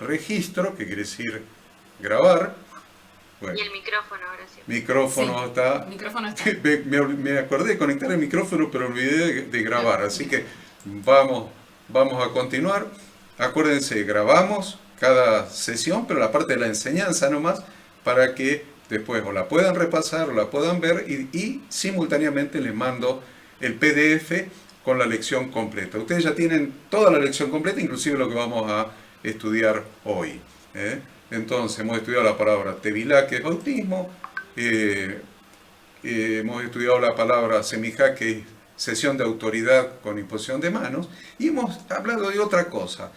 registro, que quiere decir grabar. Bueno, Y el micrófono ahora sí. micrófono Sí, está. el micrófono está. Me acordé de conectar el micrófono, pero olvidé de grabar. Así que vamos a continuar. Acuérdense, grabamos cada sesión, pero la parte de la enseñanza nomás, para que después o la puedan repasar o la puedan ver y simultáneamente les mando el PDF con la lección completa. Ustedes ya tienen toda la lección completa, inclusive lo que vamos a estudiar hoy. Entonces, hemos estudiado la palabra tevilá, que es bautismo, hemos estudiado la palabra semijá, que es cesión de autoridad con imposición de manos, y hemos hablado de otra cosa.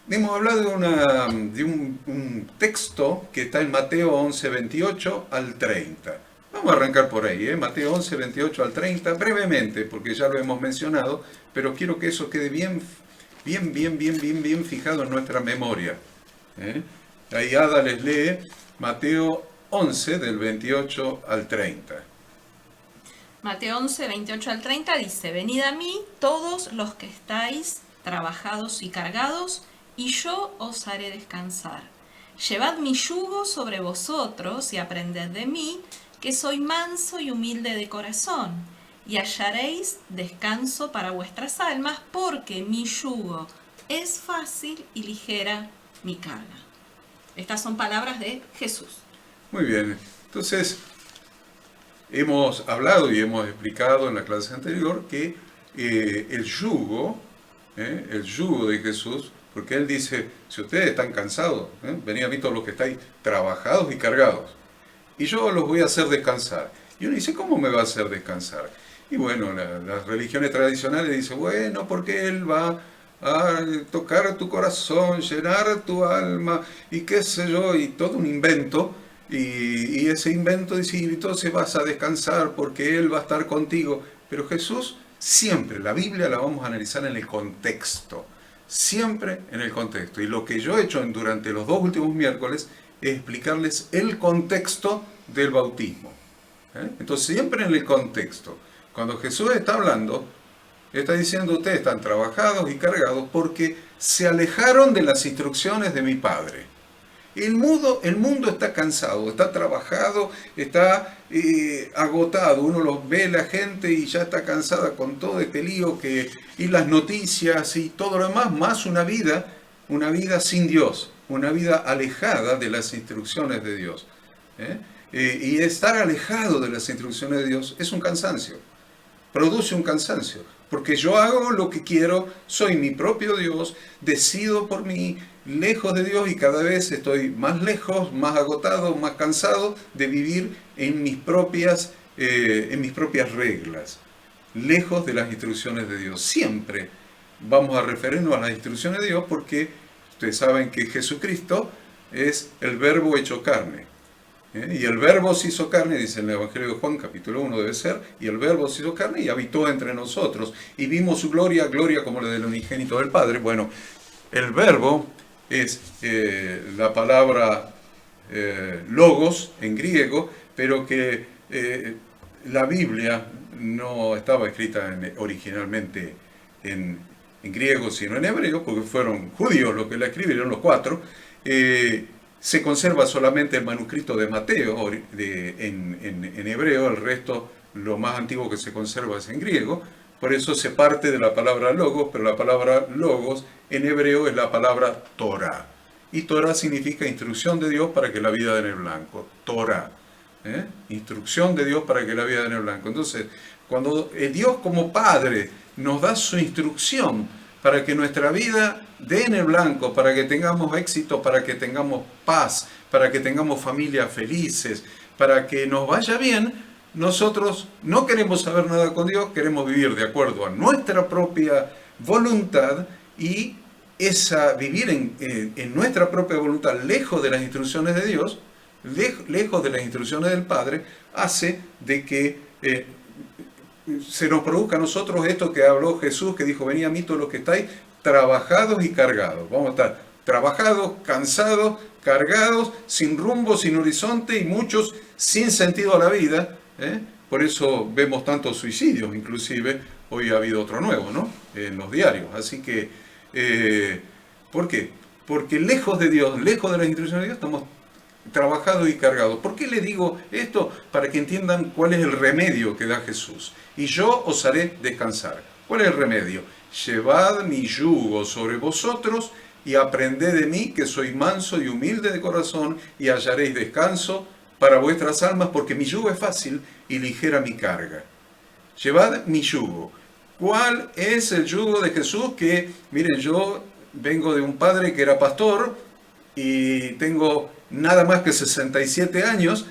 Hemos hablado de un texto que está en Mateo 11, 28 al 30. Vamos a arrancar por ahí, Mateo 11, 28 al 30, brevemente, porque ya lo hemos mencionado, pero quiero que eso quede bien fijado en nuestra memoria. Ahí Ada les lee Mateo 11, del 28 al 30. Mateo 11, 28 al 30 dice: Venid a mí todos los que estáis trabajados y cargados, y yo os haré descansar. Llevad mi yugo sobre vosotros y aprended de mí, que soy manso y humilde de corazón, y hallaréis descanso para vuestras almas, porque mi yugo es fácil y ligera mi carga. Estas son palabras de Jesús. Muy bien, entonces hemos hablado y hemos explicado en la clase anterior que el yugo de Jesús, porque Él dice, si ustedes están cansados, venid a mí todos los que estáis trabajados y cargados, y yo los voy a hacer descansar. Y uno dice, ¿cómo me va a hacer descansar? Y bueno, las religiones tradicionales dicen, bueno, porque Él va a tocar tu corazón, llenar tu alma, y qué sé yo, y todo un invento. Y ese invento dice, entonces vas a descansar porque Él va a estar contigo. Pero Jesús siempre, la Biblia la vamos a analizar en el contexto, siempre en el contexto. Y lo que yo he hecho durante los 2 últimos miércoles es explicarles el contexto del bautismo. Entonces siempre en el contexto. Cuando Jesús está hablando, está diciendo, ustedes están trabajados y cargados porque se alejaron de las instrucciones de mi Padre. El mundo está cansado, está trabajado, está agotado. Uno los ve la gente y ya está cansada con todo este lío y las noticias y todo lo demás, más una vida sin Dios, una vida alejada de las instrucciones de Dios. Y estar alejado de las instrucciones de Dios es un cansancio, produce un cansancio, porque yo hago lo que quiero, soy mi propio Dios, decido por mí, lejos de Dios, y cada vez estoy más lejos, más agotado, más cansado de vivir en mis propias reglas, lejos de las instrucciones de Dios. Siempre vamos a referirnos a las instrucciones de Dios porque ustedes saben que Jesucristo es el Verbo hecho carne. Y el Verbo se hizo carne, dice en el Evangelio de Juan, capítulo 1 debe ser, y el Verbo se hizo carne y habitó entre nosotros, y vimos su gloria como la del unigénito del Padre. Bueno, el Verbo es la palabra logos en griego, pero que la Biblia no estaba escrita originalmente en griego, sino en hebreo, porque fueron judíos los que la escribieron, los 4. Se conserva solamente el manuscrito de Mateo en hebreo, el resto, lo más antiguo que se conserva es en griego. Por eso se parte de la palabra logos, pero la palabra logos en hebreo es la palabra Torah. Y Torah significa instrucción de Dios para que la vida den el blanco. Torah. Instrucción de Dios para que la vida den el blanco. Entonces, cuando Dios como Padre nos da su instrucción para que nuestra vida dé en el blanco, para que tengamos éxito, para que tengamos paz, para que tengamos familias felices, para que nos vaya bien, nosotros no queremos saber nada con Dios, queremos vivir de acuerdo a nuestra propia voluntad, y vivir en nuestra propia voluntad, lejos de las instrucciones de Dios, lejos de las instrucciones del Padre, hace de que se nos produzca a nosotros esto que habló Jesús, que dijo, venid a mí todos los que estáis trabajados y cargados. Vamos a estar trabajados, cansados, cargados, sin rumbo, sin horizonte, y muchos sin sentido a la vida. Por eso vemos tantos suicidios, inclusive hoy ha habido otro nuevo, ¿no? En los diarios. Así que, ¿por qué? Porque lejos de Dios, lejos de las instrucciones de Dios, estamos trabajados y cargados. ¿Por qué le digo esto? Para que entiendan cuál es el remedio que da Jesús. Y yo os haré descansar. ¿Cuál es el remedio? Llevad mi yugo sobre vosotros y aprended de mí, que soy manso y humilde de corazón, y hallaréis descanso para vuestras almas, porque mi yugo es fácil y ligera mi carga. Llevad mi yugo. ¿Cuál es el yugo de Jesús? Que, miren, yo vengo de un padre que era pastor y tengo nada más que 67 años,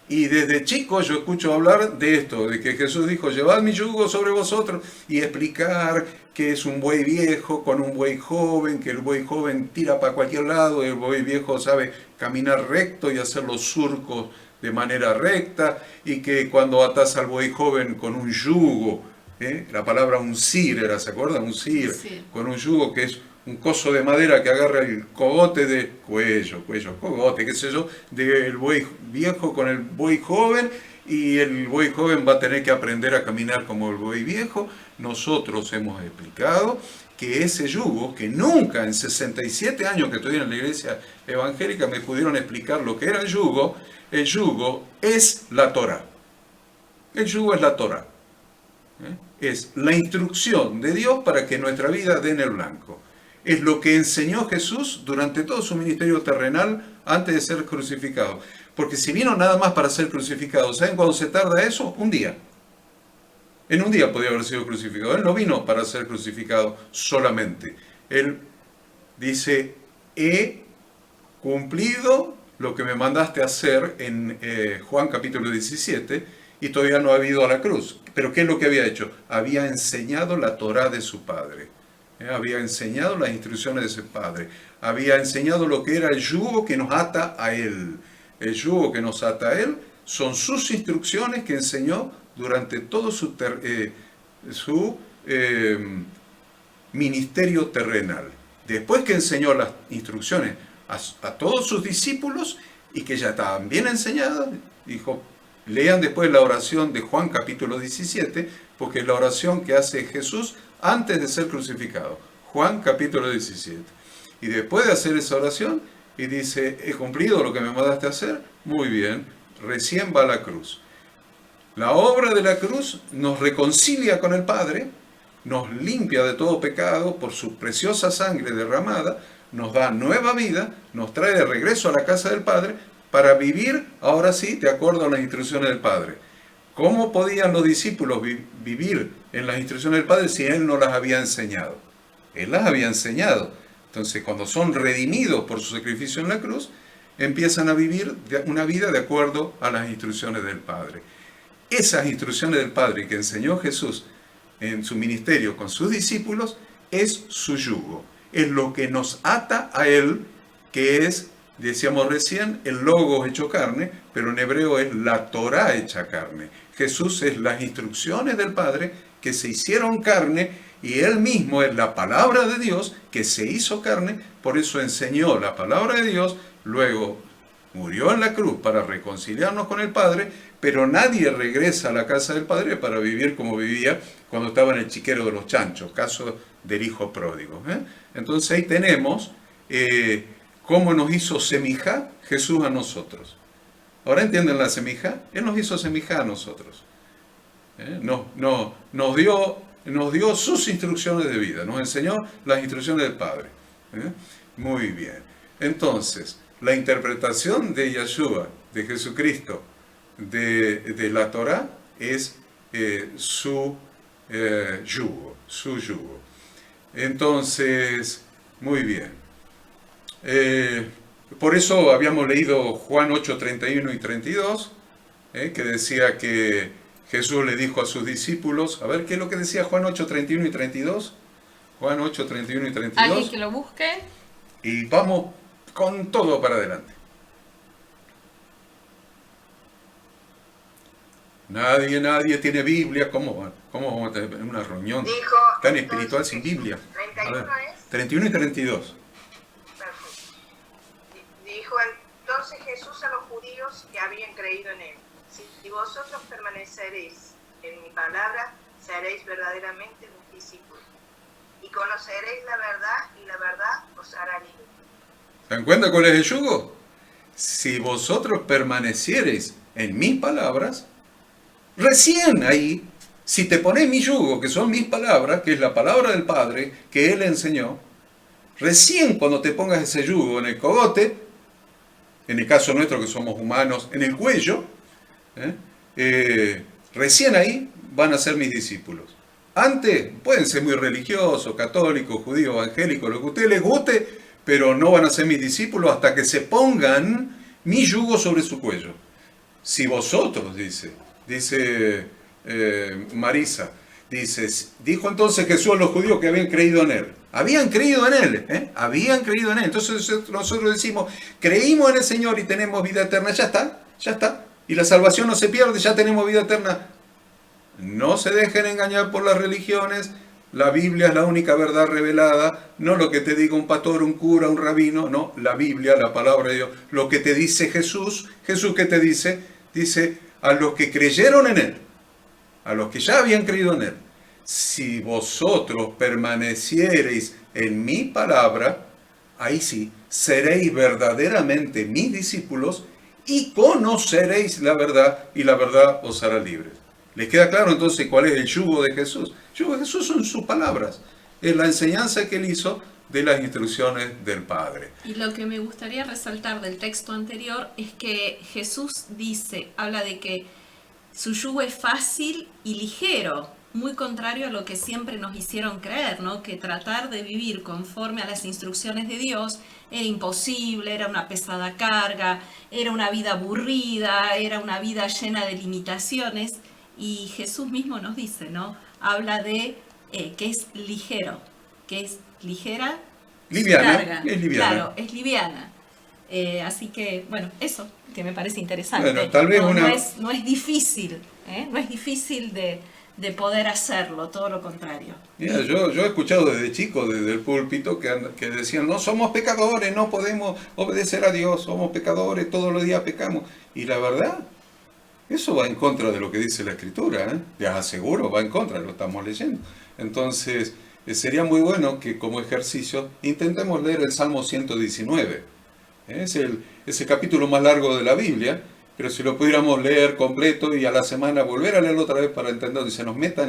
y desde chico yo escucho hablar de esto, de que Jesús dijo, llevad mi yugo sobre vosotros, y explicar que es un buey viejo con un buey joven, que el buey joven tira para cualquier lado, el buey viejo sabe caminar recto y hacer los surcos de manera recta, y que cuando atás al buey joven con un yugo, la palabra uncir era, ¿se acuerdan? Uncir, Sí. con un yugo que es un coso de madera que agarra el cogote de cogote, qué sé yo, del buey viejo con el buey joven, y el buey joven va a tener que aprender a caminar como el buey viejo. Nosotros hemos explicado que ese yugo, que nunca en 67 años que estoy en la iglesia evangélica me pudieron explicar lo que era el yugo es la Torá. El yugo es la Torá. Es la instrucción de Dios para que nuestra vida dé en el blanco. Es lo que enseñó Jesús durante todo su ministerio terrenal antes de ser crucificado. Porque si vino nada más para ser crucificado, ¿saben cuándo se tarda eso? Un día. En un día podía haber sido crucificado. Él no vino para ser crucificado solamente. Él dice, he cumplido lo que me mandaste a hacer en Juan capítulo 17, y todavía no ha ido a la cruz. ¿Pero qué es lo que había hecho? Había enseñado la Torá de su padre. Había enseñado las instrucciones de su padre. Había enseñado lo que era el yugo que nos ata a él. El yugo que nos ata a él son sus instrucciones que enseñó durante todo su ministerio terrenal. Después que enseñó las instrucciones a todos sus discípulos y que ya estaban bien enseñadas, dijo, lean después la oración de Juan capítulo 17, porque es la oración que hace Jesús antes de ser crucificado. Juan capítulo 17. Y después de hacer esa oración, y dice, he cumplido lo que me mandaste a hacer, muy bien, recién va a la cruz. La obra de la cruz nos reconcilia con el Padre, nos limpia de todo pecado por su preciosa sangre derramada, nos da nueva vida, nos trae de regreso a la casa del Padre para vivir, ahora sí, de acuerdo a las instrucciones del Padre. ¿Cómo podían los discípulos vivir en las instrucciones del Padre si Él no las había enseñado? Él las había enseñado. Entonces, cuando son redimidos por su sacrificio en la cruz, empiezan a vivir una vida de acuerdo a las instrucciones del Padre. Esas instrucciones del Padre que enseñó Jesús en su ministerio con sus discípulos es su yugo. Es lo que nos ata a Él, que es, decíamos recién, el Logos hecho carne, pero en hebreo es la Torá hecha carne. Jesús es las instrucciones del Padre que se hicieron carne, y Él mismo es la palabra de Dios que se hizo carne, por eso enseñó la palabra de Dios, luego murió en la cruz para reconciliarnos con el Padre, pero nadie regresa a la casa del Padre para vivir como vivía cuando estaba en el chiquero de los chanchos, caso del hijo pródigo. Entonces ahí tenemos cómo nos hizo semijá Jesús a nosotros. ¿Ahora entienden la semijá? Él nos hizo semijá a nosotros. Nos dio sus instrucciones de vida, nos enseñó las instrucciones del Padre. Muy bien. Entonces, la interpretación de Yeshua, de Jesucristo, de la Torá, es su yugo. Entonces, muy bien. Por eso habíamos leído Juan 8, 31 y 32, que decía que Jesús le dijo a sus discípulos, a ver, ¿qué es lo que decía Juan 8, 31 y 32? Juan 8, 31 y 32. Alguien que lo busque. Y vamos con todo para adelante. Nadie tiene Biblia. ¿Cómo vamos a tener una reunión tan espiritual sin Biblia? 31 A ver, es. 31 y 32. Perfecto. Dijo entonces Jesús a los judíos que habían creído en él: si vosotros permaneceréis en mi palabra, seréis verdaderamente mis discípulos, y conoceréis la verdad, y la verdad os hará libre. ¿Se dan cuenta cuál es el yugo? Si vosotros permaneciereis en mis palabras, recién ahí, si te pones mi yugo, que son mis palabras, que es la palabra del Padre, que Él enseñó, recién cuando te pongas ese yugo en el cogote, en el caso nuestro que somos humanos, en el cuello, recién ahí van a ser mis discípulos. Antes pueden ser muy religiosos, católicos, judíos, evangélicos, lo que a ustedes les guste, pero no van a ser mis discípulos hasta que se pongan mi yugo sobre su cuello. Si vosotros, dice Marisa, dijo entonces Jesús a los judíos que habían creído en Él. Habían creído en Él, habían creído en Él. Entonces nosotros decimos, creímos en el Señor y tenemos vida eterna. Ya está. Y la salvación no se pierde, ya tenemos vida eterna. No se dejen engañar por las religiones. La Biblia es la única verdad revelada, no lo que te diga un pastor, un cura, un rabino, no, la Biblia, la palabra de Dios, lo que te dice Jesús. ¿Jesús qué te dice? Dice, a los que creyeron en Él, a los que ya habían creído en Él, si vosotros permaneciereis en mi palabra, ahí sí, seréis verdaderamente mis discípulos y conoceréis la verdad y la verdad os hará libres. ¿Les queda claro entonces cuál es el yugo de Jesús? El yugo de Jesús son sus palabras, es la enseñanza que Él hizo de las instrucciones del Padre. Y lo que me gustaría resaltar del texto anterior es que Jesús habla de que su yugo es fácil y ligero, muy contrario a lo que siempre nos hicieron creer, ¿no? Que tratar de vivir conforme a las instrucciones de Dios era imposible, era una pesada carga, era una vida aburrida, era una vida llena de limitaciones. Y Jesús mismo nos dice, ¿no? Habla de que es ligero, que es ligera, liviana, carga. Es liviana. Claro, es liviana. Así que, bueno, eso que me parece interesante. Bueno, tal vez no es difícil, no es difícil de poder hacerlo, todo lo contrario. Mira, yo he escuchado desde chico, desde el púlpito, que decían, no, somos pecadores, no podemos obedecer a Dios, somos pecadores, todos los días pecamos. Y la verdad, eso va en contra de lo que dice la Escritura, les aseguro, va en contra, lo estamos leyendo. Entonces, sería muy bueno que como ejercicio intentemos leer el Salmo 119. Es el capítulo más largo de la Biblia, pero si lo pudiéramos leer completo y a la semana volver a leerlo otra vez para entender y se nos meta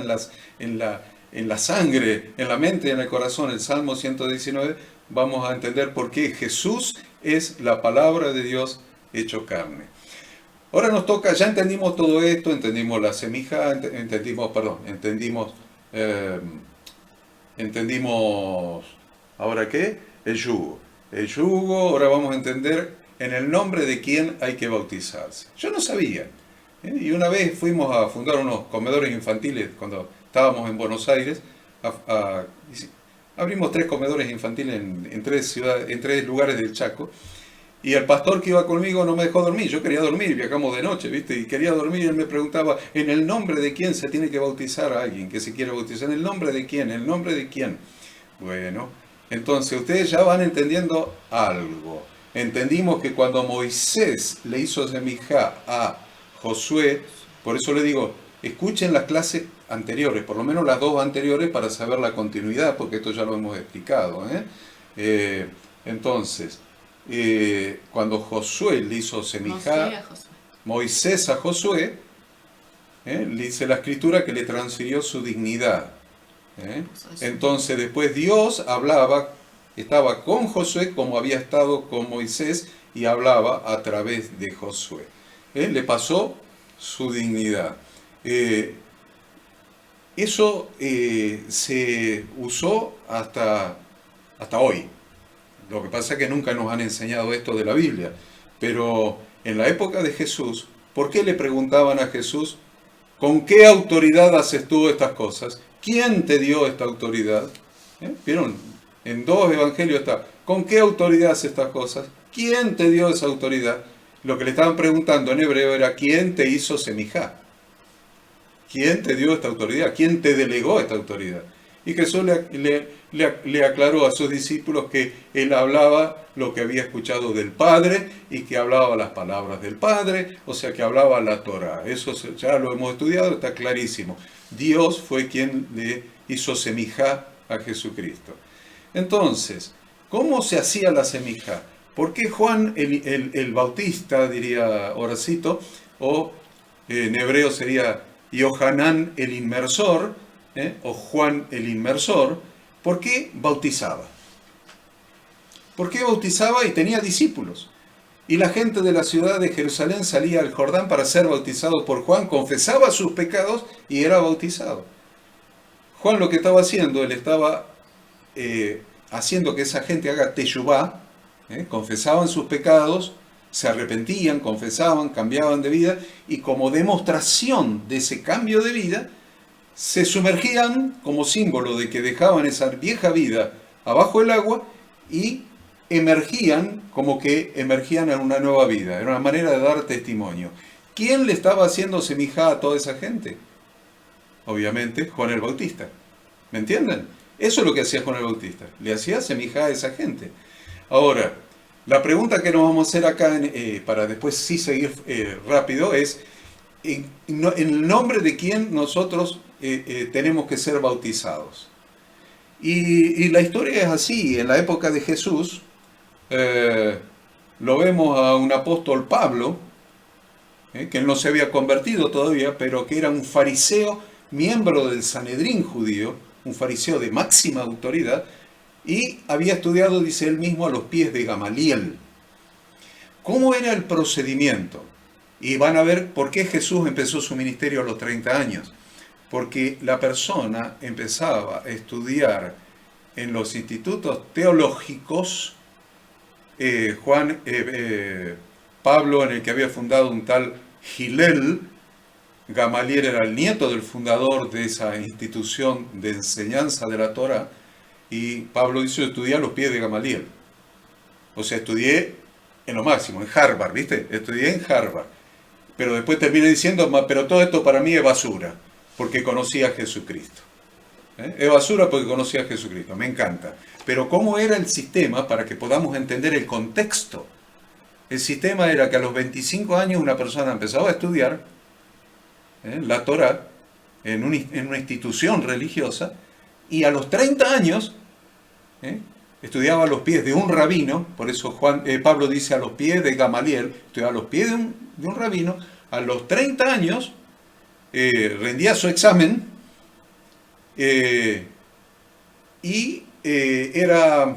en la sangre, en la mente y en el corazón el Salmo 119, vamos a entender por qué Jesús es la palabra de Dios hecho carne. Ahora nos toca, ya entendimos todo esto, entendimos la semija, entendimos, ¿ahora qué? El yugo. El yugo, ahora vamos a entender en el nombre de quién hay que bautizarse. Yo no sabía. Y una vez fuimos a fundar unos comedores infantiles cuando estábamos en Buenos Aires. Abrimos 3 comedores infantiles en 3 lugares del Chaco. Y el pastor que iba conmigo no me dejó dormir. Yo quería dormir, viajamos de noche, ¿viste? Y quería dormir y él me preguntaba, ¿en el nombre de quién se tiene que bautizar a alguien que se quiere bautizar? ¿En el nombre de quién? ¿En el nombre de quién? Bueno, entonces ustedes ya van entendiendo algo. Entendimos que cuando Moisés le hizo semijá a Josué, por eso le digo, escuchen las clases anteriores, por lo menos las 2 anteriores para saber la continuidad, porque esto ya lo hemos explicado. Entonces, cuando Josué le hizo semijá, Moisés a Josué, le dice la Escritura que le transfirió su dignidad. Entonces después Dios estaba con Josué como había estado con Moisés y hablaba a través de Josué. Le pasó su dignidad. Eso se usó hasta hoy. Lo que pasa es que nunca nos han enseñado esto de la Biblia. Pero en la época de Jesús, ¿por qué le preguntaban a Jesús, ¿con qué autoridad haces tú estas cosas? ¿Quién te dio esta autoridad? ¿Vieron? En 2 evangelios está, ¿con qué autoridad haces estas cosas? ¿Quién te dio esa autoridad? Lo que le estaban preguntando en hebreo era, ¿quién te hizo semijá? ¿Quién te dio esta autoridad? ¿Quién te delegó esta autoridad? Y Jesús le aclaró a sus discípulos que él hablaba lo que había escuchado del Padre y que hablaba las palabras del Padre, o sea que hablaba la Torá. Eso ya lo hemos estudiado, está clarísimo. Dios fue quien le hizo semijá a Jesucristo. Entonces, ¿cómo se hacía la semijá? ¿Por qué Juan el Bautista, diría Horacito, o en hebreo sería Yohanan el Inmersor, o Juan el Inmersor? ¿Por qué bautizaba? ¿Por qué bautizaba y tenía discípulos? Y la gente de la ciudad de Jerusalén salía al Jordán para ser bautizado por Juan, confesaba sus pecados y era bautizado. Juan lo que estaba haciendo, él estaba haciendo que esa gente haga teshuvá, confesaban sus pecados, se arrepentían, confesaban, cambiaban de vida, y como demostración de ese cambio de vida, se sumergían como símbolo de que dejaban esa vieja vida abajo del agua y emergían como que emergían en una nueva vida. Era una manera de dar testimonio. ¿Quién le estaba haciendo semijá a toda esa gente? Obviamente Juan el Bautista. ¿Me entienden? Eso es lo que hacía Juan el Bautista. Le hacía semijá a esa gente. Ahora, la pregunta que nos vamos a hacer acá, para después sí seguir rápido, es en el nombre de quién nosotros tenemos que ser bautizados. Y la historia es así. En la época de Jesús, lo vemos a un apóstol Pablo, que él no se había convertido todavía, pero que era un fariseo, miembro del Sanedrín judío, un fariseo de máxima autoridad, y había estudiado, dice él mismo, a los pies de Gamaliel. ¿Cómo era el procedimiento? Y van a ver por qué Jesús empezó su ministerio a los 30 años. Porque la persona empezaba a estudiar en los institutos teológicos, Pablo, en el que había fundado un tal Hillel. Gamaliel era el nieto del fundador de esa institución de enseñanza de la Torá, y Pablo hizo estudiar a los pies de Gamaliel. O sea, estudié en lo máximo, en Harvard, ¿viste? Estudié en Harvard. Pero después terminé diciendo, pero todo esto para mí es basura, porque conocí a Jesucristo. Es basura porque conocí a Jesucristo, me encanta. Pero ¿cómo era el sistema para que podamos entender el contexto? El sistema era que a los 25 años una persona empezaba a estudiar la Torá en una institución religiosa, y a los 30 años estudiaba a los pies de un rabino. Por eso Pablo dice a los pies de Gamaliel, estudiaba a los pies de un rabino. A los 30 años rendía su examen y era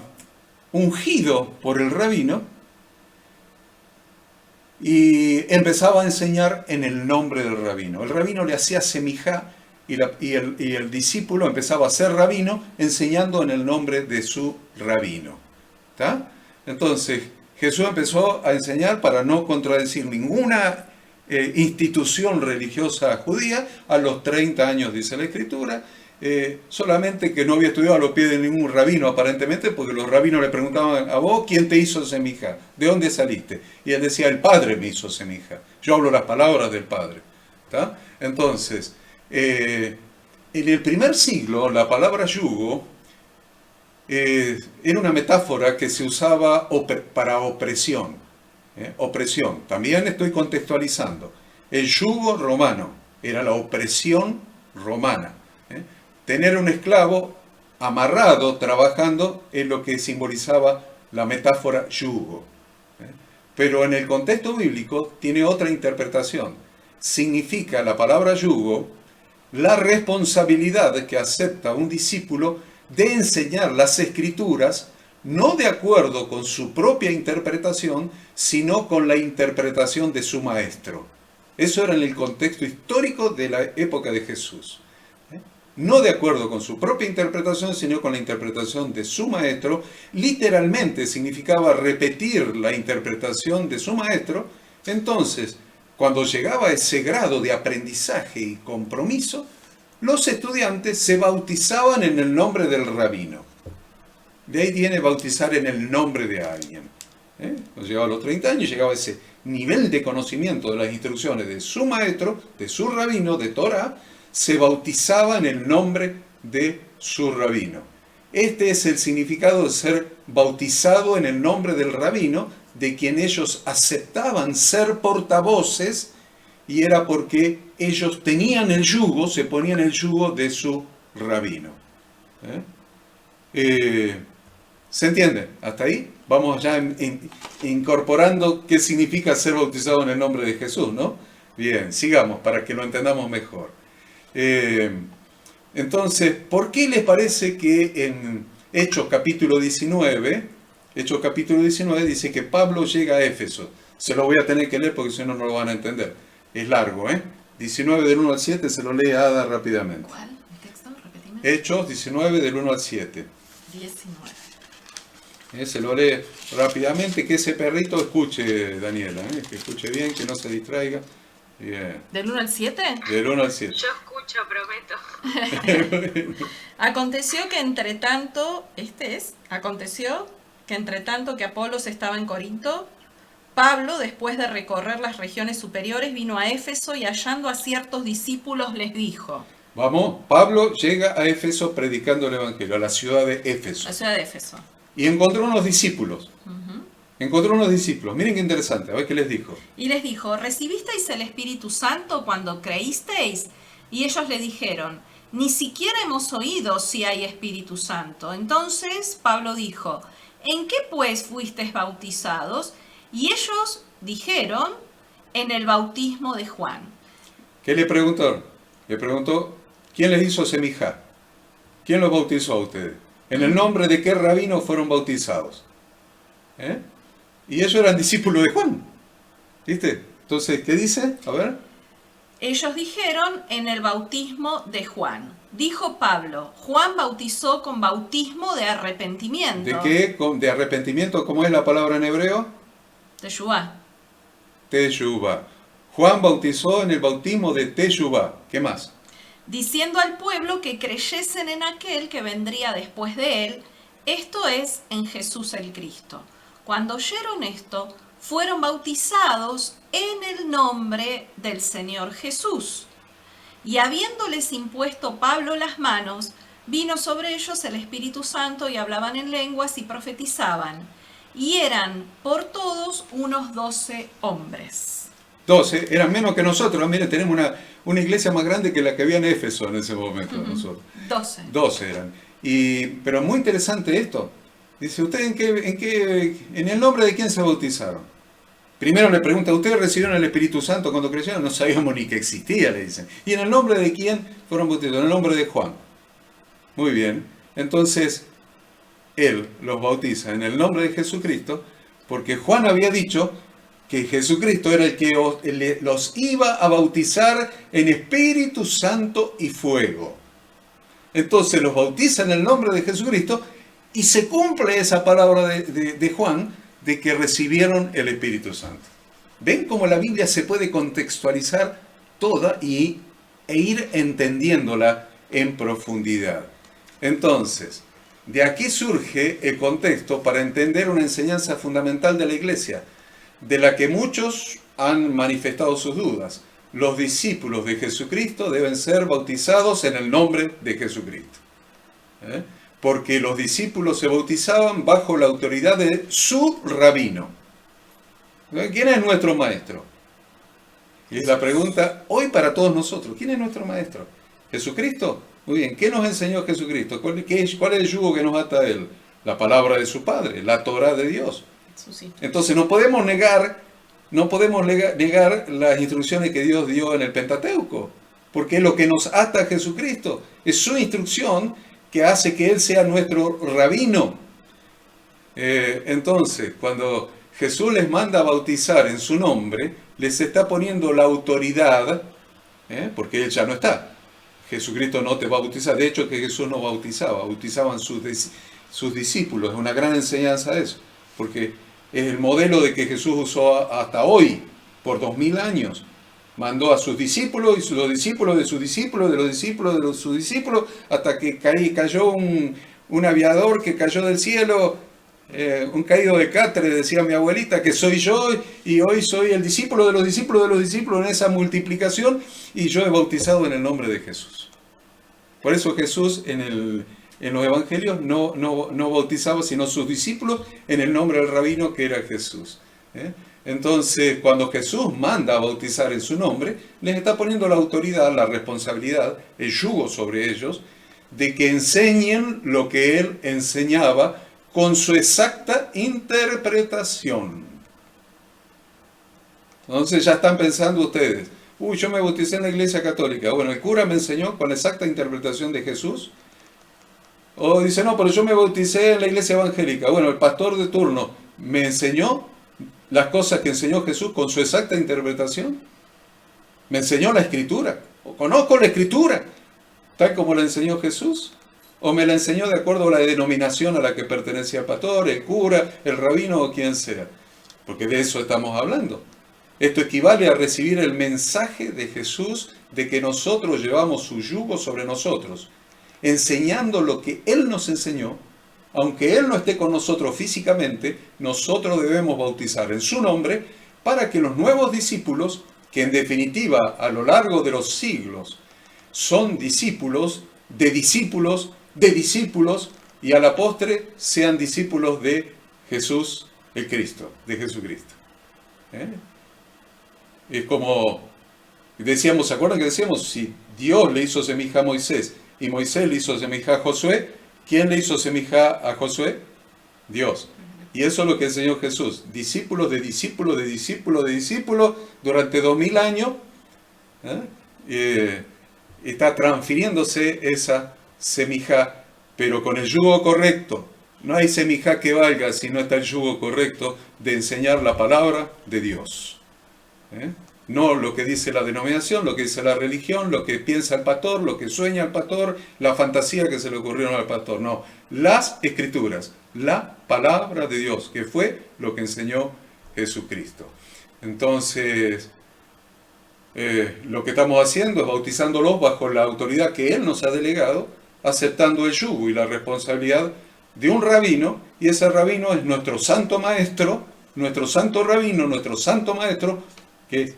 ungido por el rabino y empezaba a enseñar en el nombre del rabino. El rabino le hacía semijá y el discípulo empezaba a ser rabino enseñando en el nombre de su rabino. ¿Está? Entonces Jesús empezó a enseñar para no contradecir ninguna institución religiosa judía a los 30 años, dice la Escritura. Solamente que no había estudiado a los pies de ningún rabino aparentemente, porque los rabinos le preguntaban: ¿a vos quién te hizo semijá? ¿De dónde saliste? Y él decía: el Padre me hizo semijá. Yo hablo las palabras del Padre. ¿Está? Entonces, en el primer siglo la palabra yugo era una metáfora que se usaba para opresión. Opresión. También estoy contextualizando. El yugo romano era la opresión romana. Tener un esclavo amarrado, trabajando, es lo que simbolizaba la metáfora yugo. Pero en el contexto bíblico tiene otra interpretación. Significa la palabra yugo la responsabilidad que acepta un discípulo de enseñar las Escrituras, no de acuerdo con su propia interpretación, sino con la interpretación de su maestro. Eso era en el contexto histórico de la época de Jesús. No de acuerdo con su propia interpretación, sino con la interpretación de su maestro. Literalmente significaba repetir la interpretación de su maestro. Entonces, cuando llegaba a ese grado de aprendizaje y compromiso, los estudiantes se bautizaban en el nombre del rabino. De ahí viene bautizar en el nombre de alguien. Cuando llegaba a los 30 años, llegaba a ese nivel de conocimiento de las instrucciones de su maestro, de su rabino, de Torah, se bautizaba en el nombre de su rabino. Este es el significado de ser bautizado en el nombre del rabino, de quien ellos aceptaban ser portavoces, y era porque ellos tenían el yugo, se ponían el yugo de su rabino. ¿Se entiende? ¿Hasta ahí? Vamos ya incorporando qué significa ser bautizado en el nombre de Jesús, ¿no? Bien, sigamos para que lo entendamos mejor. Entonces, ¿por qué les parece que en Hechos capítulo 19 dice que Pablo llega a Éfeso? Se lo voy a tener que leer porque si no, no lo van a entender. Es largo, 19 del 1 al 7, se lo lee Ada rápidamente. ¿Cuál? ¿El texto? Repetime. Hechos 19 del 1 al 7. 19. Se lo lee rápidamente, que ese perrito escuche, Daniela, que escuche bien, que no se distraiga. Bien. ¿Del 1 al 7? Del 1 al 7. Yo escucho, prometo. Aconteció que entre tanto que Apolos estaba en Corinto, Pablo, después de recorrer las regiones superiores, vino a Éfeso y hallando a ciertos discípulos les dijo. Vamos, Pablo llega a Éfeso predicando el Evangelio, a la ciudad de Éfeso. La ciudad de Éfeso. Y encontró unos discípulos. Ujú. Encontró unos discípulos. Miren qué interesante, a ver qué les dijo. Y les dijo, ¿recibisteis el Espíritu Santo cuando creísteis? Y ellos le dijeron, ni siquiera hemos oído si hay Espíritu Santo. Entonces Pablo dijo, ¿en qué pues fuisteis bautizados? Y ellos dijeron, en el bautismo de Juan. ¿Qué le preguntó? Le preguntó, ¿quién les hizo semijá? ¿Quién los bautizó a ustedes? ¿En el nombre de qué rabino fueron bautizados? Y ellos eran discípulos de Juan. ¿Viste? Entonces, ¿qué dice? A ver. Ellos dijeron, en el bautismo de Juan. Dijo Pablo, Juan bautizó con bautismo de arrepentimiento. ¿De qué? ¿De arrepentimiento? ¿Cómo es la palabra en hebreo? Teshuvá. Teshuvá. Juan bautizó en el bautismo de Teshuvá. ¿Qué más? Diciendo al pueblo que creyesen en aquel que vendría después de él, esto es, en Jesús el Cristo. Cuando oyeron esto, fueron bautizados en el nombre del Señor Jesús. Y habiéndoles impuesto Pablo las manos, vino sobre ellos el Espíritu Santo y hablaban en lenguas y profetizaban. Y eran por todos unos 12 hombres. 12, eran menos que nosotros. Miren, tenemos una iglesia más grande que la que había en Éfeso en ese momento. Nosotros. 12. 12 eran. Pero muy interesante esto. Dice, ¿ustedes en el nombre de quién se bautizaron? Primero le pregunta, ¿ustedes recibieron el Espíritu Santo cuando creyeron? No sabíamos ni que existía, le dicen. ¿Y en el nombre de quién fueron bautizados? En el nombre de Juan. Muy bien. Entonces, él los bautiza en el nombre de Jesucristo, porque Juan había dicho que Jesucristo era el que los iba a bautizar en Espíritu Santo y fuego. Entonces los bautiza en el nombre de Jesucristo y se cumple esa palabra de Juan de que recibieron el Espíritu Santo. ¿Ven cómo la Biblia se puede contextualizar toda e ir entendiéndola en profundidad? Entonces, de aquí surge el contexto para entender una enseñanza fundamental de la Iglesia, de la que muchos han manifestado sus dudas. Los discípulos de Jesucristo deben ser bautizados en el nombre de Jesucristo. Porque los discípulos se bautizaban bajo la autoridad de su rabino. ¿Quién es nuestro maestro? Y es la pregunta hoy para todos nosotros. ¿Quién es nuestro maestro? ¿Jesucristo? Muy bien, ¿qué nos enseñó Jesucristo? ¿Cuál es el yugo que nos ata a él? La palabra de su Padre, la Torá de Dios. Entonces no podemos negar las instrucciones que Dios dio en el Pentateuco, porque es lo que nos ata a Jesucristo. Es su instrucción que hace que Él sea nuestro rabino. Entonces, cuando Jesús les manda a bautizar en su nombre, les está poniendo la autoridad, porque Él ya no está. Jesucristo no te va a bautizar. De hecho, que Jesús no bautizaba, bautizaban sus discípulos. Es una gran enseñanza de eso, porque es el modelo de que Jesús usó hasta hoy, por 2000 años. Mandó a sus discípulos y los discípulos de sus discípulos, de los discípulos de sus discípulos, hasta que cayó un aviador que cayó del cielo, un caído de catre, decía mi abuelita, que soy yo, y hoy soy el discípulo de los discípulos de los discípulos en esa multiplicación, y yo he bautizado en el nombre de Jesús. Por eso Jesús en los evangelios no bautizaba sino sus discípulos en el nombre del rabino que era Jesús. Entonces, cuando Jesús manda a bautizar en su nombre, les está poniendo la autoridad, la responsabilidad, el yugo sobre ellos, de que enseñen lo que Él enseñaba con su exacta interpretación. Entonces ya están pensando ustedes, uy, yo me bauticé en la iglesia católica. Bueno, el cura me enseñó con la exacta interpretación de Jesús. O dice, no, pero yo me bauticé en la iglesia evangélica. Bueno, el pastor de turno me enseñó las cosas que enseñó Jesús con su exacta interpretación. Me enseñó la escritura. O conozco la escritura, tal como la enseñó Jesús. O me la enseñó de acuerdo a la denominación a la que pertenecía el pastor, el cura, el rabino o quien sea. Porque de eso estamos hablando. Esto equivale a recibir el mensaje de Jesús de que nosotros llevamos su yugo sobre nosotros, enseñando lo que Él nos enseñó. Aunque Él no esté con nosotros físicamente, nosotros debemos bautizar en su nombre para que los nuevos discípulos, que en definitiva a lo largo de los siglos son discípulos, y a la postre sean discípulos de Jesús el Cristo, de Jesucristo. Es como decíamos, ¿se acuerdan que decíamos? Si Dios le hizo semija a Moisés y Moisés le hizo semija a Josué, ¿quién le hizo semija a Josué? Dios. Y eso es lo que enseñó Jesús. Discípulos de discípulos de discípulos de discípulos durante 2000 años. Está transfiriéndose esa semija, pero con el yugo correcto. No hay semija que valga si no está el yugo correcto de enseñar la palabra de Dios. No lo que dice la denominación, lo que dice la religión, lo que piensa el pastor, lo que sueña el pastor, la fantasía que se le ocurrieron al pastor. No, las escrituras, la palabra de Dios, que fue lo que enseñó Jesucristo. Entonces, lo que estamos haciendo es bautizándolos bajo la autoridad que Él nos ha delegado, aceptando el yugo y la responsabilidad de un rabino, y ese rabino es nuestro santo maestro, nuestro santo rabino, nuestro santo maestro, que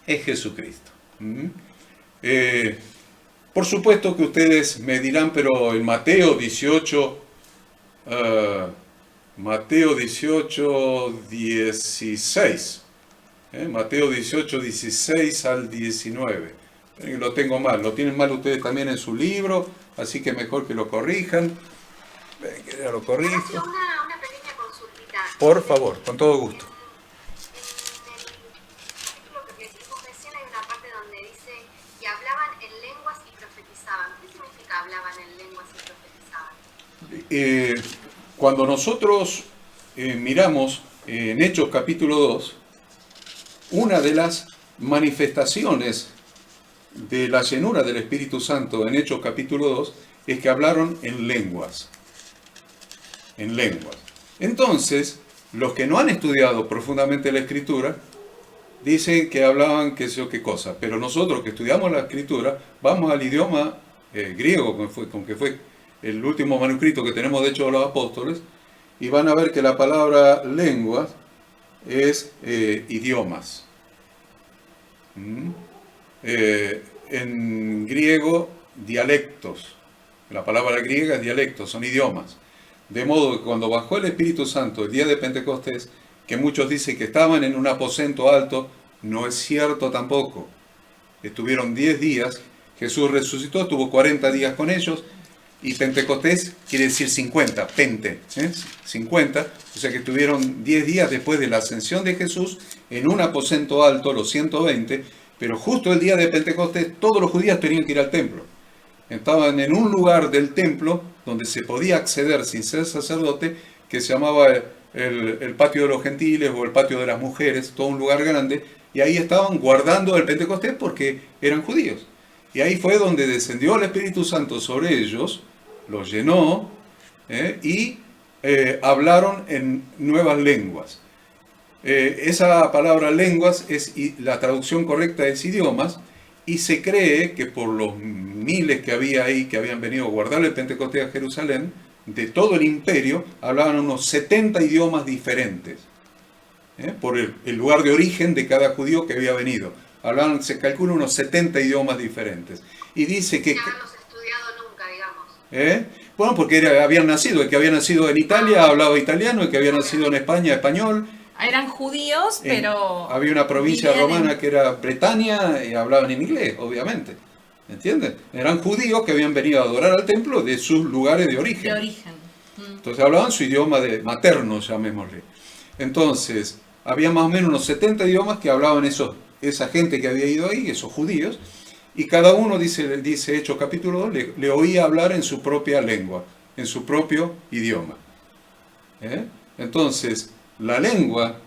es Jesucristo. Por supuesto que ustedes me dirán, pero en Mateo 18, 16, Mateo 18, 16 al 19. Lo tengo mal, lo tienen mal ustedes también en su libro, así que mejor que lo corrijan. Que ya lo corrijo. Una pequeña consultita. Por favor, con todo gusto. Cuando nosotros miramos en Hechos capítulo 2, una de las manifestaciones de la llenura del Espíritu Santo en Hechos capítulo 2 es que hablaron en lenguas. En lenguas. Entonces, los que no han estudiado profundamente la Escritura dicen que hablaban qué sé yo qué cosa, pero nosotros que estudiamos la Escritura vamos al idioma griego, con que fue el último manuscrito que tenemos de Hechos de los Apóstoles, y van a ver que la palabra lenguas es idiomas. En griego, dialectos. La palabra griega es dialectos, son idiomas. De modo que cuando bajó el Espíritu Santo el día de Pentecostés, que muchos dicen que estaban en un aposento alto, no es cierto tampoco. Estuvieron 10 días, Jesús resucitó, estuvo 40 días con ellos, y Pentecostés quiere decir 50, 50, o sea que estuvieron 10 días después de la ascensión de Jesús en un aposento alto, los 120, pero justo el día de Pentecostés todos los judíos tenían que ir al templo. Estaban en un lugar del templo donde se podía acceder sin ser sacerdote, que se llamaba el patio de los gentiles o el patio de las mujeres, todo un lugar grande, y ahí estaban guardando el Pentecostés porque eran judíos. Y ahí fue donde descendió el Espíritu Santo sobre ellos, los llenó y hablaron en nuevas lenguas. Esa palabra lenguas, la traducción correcta es idiomas, y se cree que por los miles que había ahí, que habían venido a guardar el Pentecostés a Jerusalén, de todo el imperio, hablaban unos 70 idiomas diferentes, por el lugar de origen de cada judío que había venido. Hablaban, se calcula, unos 70 idiomas diferentes. Y dice que... Sin haberlos estudiado nunca, digamos. Bueno, porque habían nacido, el que había nacido en Italia hablaba italiano, el que había nacido en España, español. Eran judíos, pero... Había una provincia romana que era Bretaña y hablaban en inglés, obviamente. ¿Entienden? Eran judíos que habían venido a adorar al templo de sus lugares de origen. Entonces hablaban su idioma materno, llamémosle. Entonces, había más o menos unos 70 idiomas que hablaban esa gente que había ido ahí, esos judíos, y cada uno, dice Hechos capítulo 2, le oía hablar en su propia lengua, en su propio idioma. Entonces, la lengua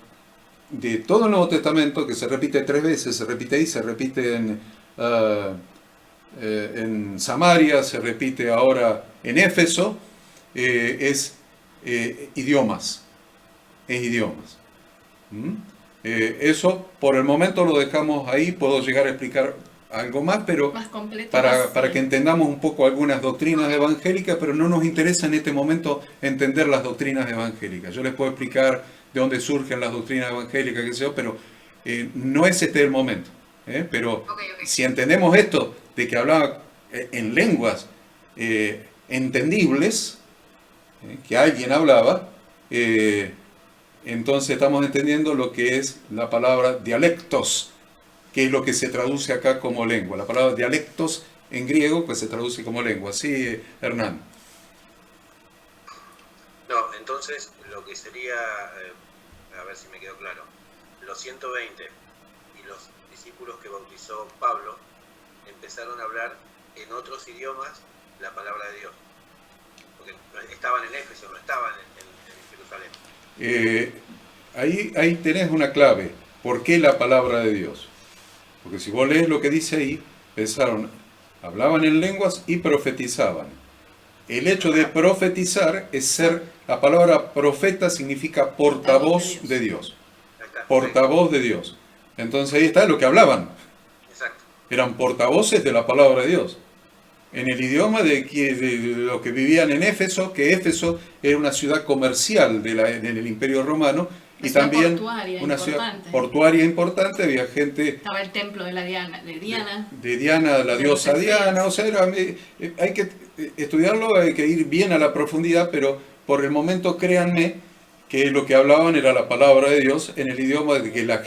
de todo el Nuevo Testamento, que se repite 3 veces, se repite ahí, se repite en Samaria, se repite ahora en Éfeso, es idiomas. Es idiomas. Eso por el momento lo dejamos ahí, puedo llegar a explicar algo más, pero Más completo, para que entendamos un poco algunas doctrinas evangélicas, pero no nos interesa en este momento entender las doctrinas evangélicas. Yo les puedo explicar de dónde surgen las doctrinas evangélicas, qué sé yo, pero no es este el momento. Pero si entendemos esto, de que hablaba en lenguas entendibles, que alguien hablaba, entonces estamos entendiendo lo que es la palabra dialectos, que es lo que se traduce acá como lengua. La palabra dialectos en griego pues se traduce como lengua. Sí, Hernán. No, entonces lo que sería, a ver si me quedó claro, los 120 y los discípulos que bautizó Pablo empezaron a hablar en otros idiomas la palabra de Dios. Porque estaban en Éfeso, no estaban en Jerusalén. Ahí tenés una clave. ¿Por qué la palabra de Dios? Porque si vos lees lo que dice ahí, hablaban en lenguas y profetizaban. El hecho de profetizar es ser, la palabra profeta significa portavoz de Dios. Portavoz de Dios. Entonces ahí está lo que hablaban. Exacto. Eran portavoces de la palabra de Dios. En el idioma de los que vivían en Éfeso, que Éfeso era una ciudad comercial del Imperio Romano, y también una ciudad portuaria importante, había gente... Estaba el templo de Diana. De Diana, la diosa Diana, o sea, hay que estudiarlo, hay que ir bien a la profundidad, pero por el momento créanme que lo que hablaban era la palabra de Dios en el idioma de que la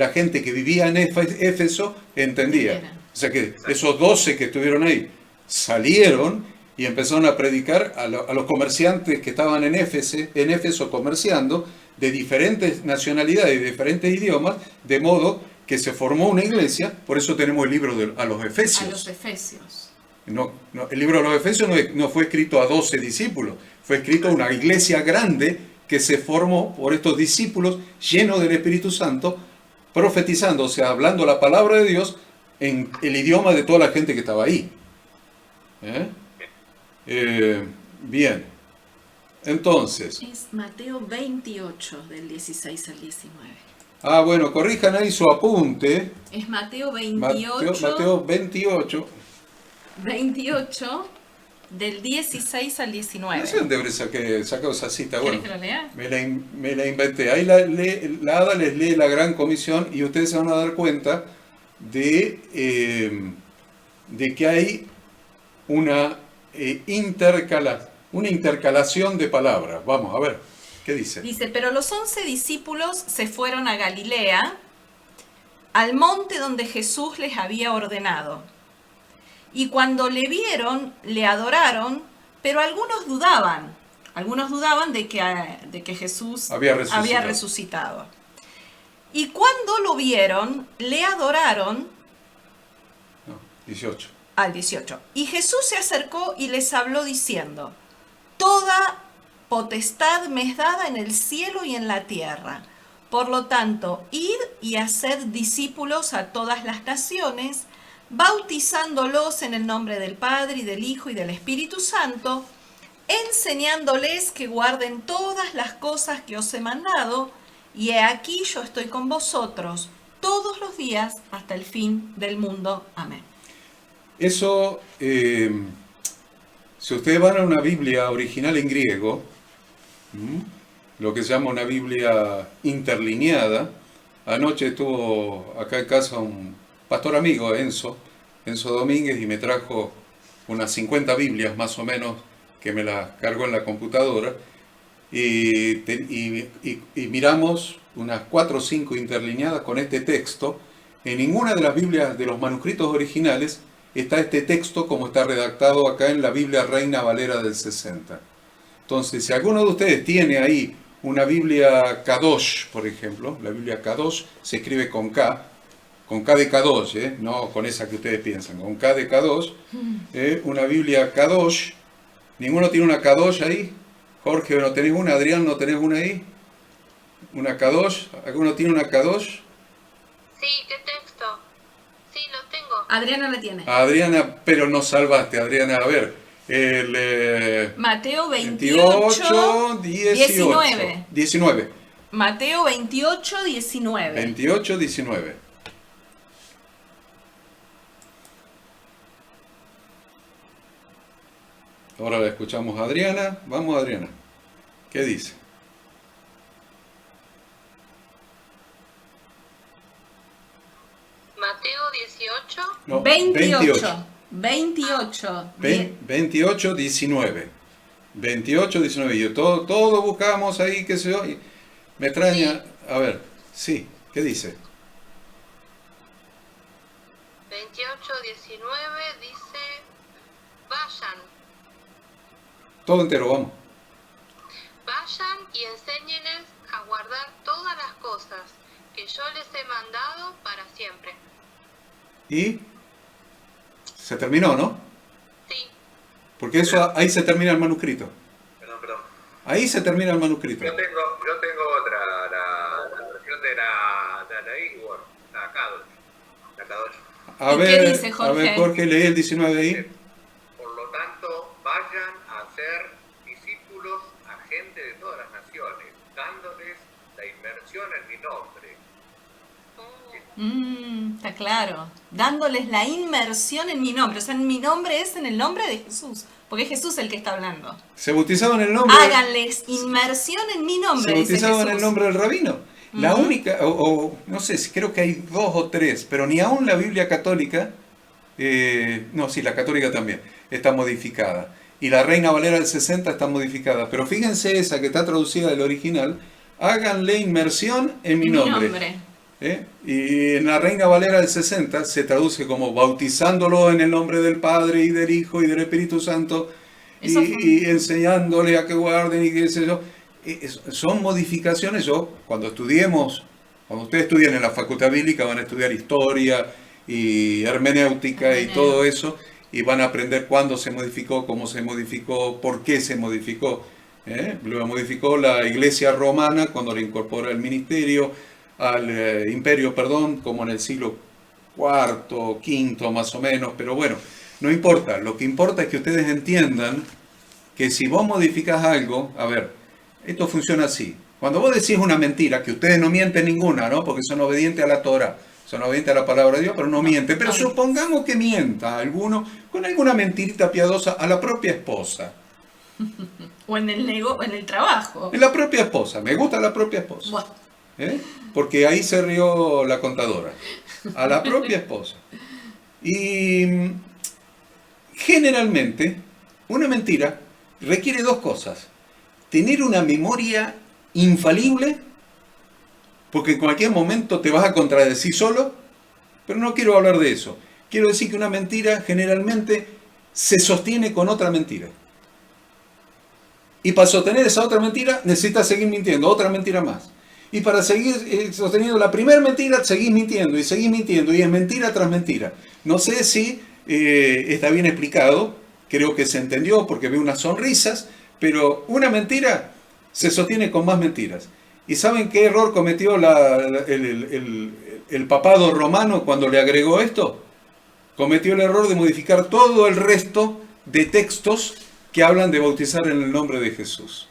gente que vivía en Éfeso entendía. O sea que esos 12 que estuvieron ahí salieron y empezaron a predicar a los comerciantes que estaban en Éfeso comerciando, de diferentes nacionalidades y diferentes idiomas, de modo que se formó una iglesia. Por eso tenemos el libro a los Efesios. A los Efesios. No, el libro de los Efesios no fue escrito a 12 discípulos, fue escrito a una iglesia grande que se formó por estos discípulos llenos del Espíritu Santo, profetizando, o sea, hablando la palabra de Dios en el idioma de toda la gente que estaba ahí. Bien. Entonces. Es Mateo 28, del 16 al 19. Ah, bueno, corrijan ahí su apunte. Es Mateo 28. Mateo 28. 28, del 16 al 19. No sé dónde habré sacado esa cita. ¿Quieres Bueno, que lo lea? me la inventé. Ahí la Hada les lee la Gran Comisión y ustedes se van a dar cuenta de que hay una intercalación de palabras. Vamos a ver, ¿qué dice? Dice, pero los 11 discípulos se fueron a Galilea, al monte donde Jesús les había ordenado. Y cuando le vieron, le adoraron, pero algunos dudaban de que Jesús había resucitado. Y cuando lo vieron, le adoraron. 18. Al 18. Y Jesús se acercó y les habló diciendo: Toda potestad me es dada en el cielo y en la tierra. Por lo tanto, id y haced discípulos a todas las naciones, bautizándolos en el nombre del Padre y del Hijo y del Espíritu Santo, enseñándoles que guarden todas las cosas que os he mandado, y he aquí yo estoy con vosotros todos los días hasta el fin del mundo. Amén. Eso, si ustedes van a una Biblia original en griego, lo que se llama una Biblia interlineada, anoche estuvo acá en casa un pastor amigo, Enzo Domínguez, y me trajo unas 50 Biblias más o menos, que me las cargó en la computadora, y miramos unas 4 o 5 interlineadas con este texto. En ninguna de las Biblias de los manuscritos originales está este texto como está redactado acá en la Biblia Reina Valera del 60. Entonces, si alguno de ustedes tiene ahí una Biblia Kadosh, por ejemplo, la Biblia Kadosh se escribe con K de Kadosh, no con esa que ustedes piensan, con K de Kadosh, una Biblia Kadosh. ¿Ninguno tiene una Kadosh ahí? Jorge, ¿no tenés una? Adrián, ¿no tenés una ahí? ¿Una Kadosh? ¿Alguno tiene una Kadosh? Sí, ¿qué texto? Sí, lo tengo. Adriana la tiene. Adriana, pero no salvaste, Adriana. A ver, Mateo 28, 19. 19. Mateo 28, 19. 28, 19. Ahora la escuchamos a Adriana. Vamos, Adriana. ¿Qué dice? Mateo 18. No, 28. 28. 28, 19. 28, 19. Y todo buscamos ahí, qué sé yo. Y me extraña. A ver, sí, ¿qué dice? 28, 19 dice, vayan, Todo entero, vamos. vayan y enséñenles a guardar todas las cosas que yo les he mandado para siempre. Y se terminó, ¿no? Sí, Porque eso ahí se termina el manuscrito. Perdón. Ahí se termina el manuscrito. Yo tengo otra, la versión de la Igor, la Kadosh. A ¿Y ver, qué dice, Jorge? A ver, Jorge, lee el 19 ahí. Por lo tanto, vayan a ser discípulos a gente de todas las naciones, dándoles la inmersión en mi nombre. Está claro. Dándoles la inmersión en mi nombre. O sea, mi nombre es en el nombre de Jesús. Porque es Jesús el que está hablando. Se bautizaban en el nombre. Háganles inmersión en mi nombre. Se dice bautizaban en Jesús. el nombre del rabino. La única, no sé, creo que hay 2 o 3, pero ni aún la Biblia católica, la católica también, está modificada. Y la Reina Valera del 60 está modificada. Pero fíjense esa que está traducida del original, háganle inmersión en mi nombre. Y en la Reina Valera del 60 se traduce como bautizándolo en el nombre del Padre y del Hijo y del Espíritu Santo y enseñándole a que guarden y qué sé yo. Son modificaciones. Cuando ustedes estudian en la facultad bíblica van a estudiar historia y hermenéutica y todo eso y van a aprender cuándo se modificó, cómo se modificó, por qué se modificó. Lo modificó la Iglesia Romana cuando le incorpora el ministerio al imperio, como en el siglo IV, V más o menos, pero bueno, no importa. Lo que importa es que ustedes entiendan que si vos modificás algo, a ver, esto funciona así. Cuando vos decís una mentira, que ustedes no mienten ninguna, ¿no? Porque son obedientes a la Torah, son obedientes a la palabra de Dios, pero no mienten. Pero supongamos que mienta alguno con alguna mentirita piadosa a la propia esposa. O en el trabajo. En la propia esposa, me gusta la propia esposa. Bueno. Porque ahí se rió la contadora. A la propia esposa. Y generalmente, una mentira requiere 2 cosas. Tener una memoria infalible, porque en cualquier momento te vas a contradecir solo, pero no quiero hablar de eso. Quiero decir que una mentira generalmente se sostiene con otra mentira. Y para sostener esa otra mentira necesitas seguir mintiendo, otra mentira más. Y para seguir sosteniendo la primera mentira, seguís mintiendo, y es mentira tras mentira. No sé si está bien explicado, creo que se entendió porque veo unas sonrisas, pero una mentira se sostiene con más mentiras. ¿Y saben qué error cometió el papado romano cuando le agregó esto? Cometió el error de modificar todo el resto de textos que hablan de bautizar en el nombre de Jesús.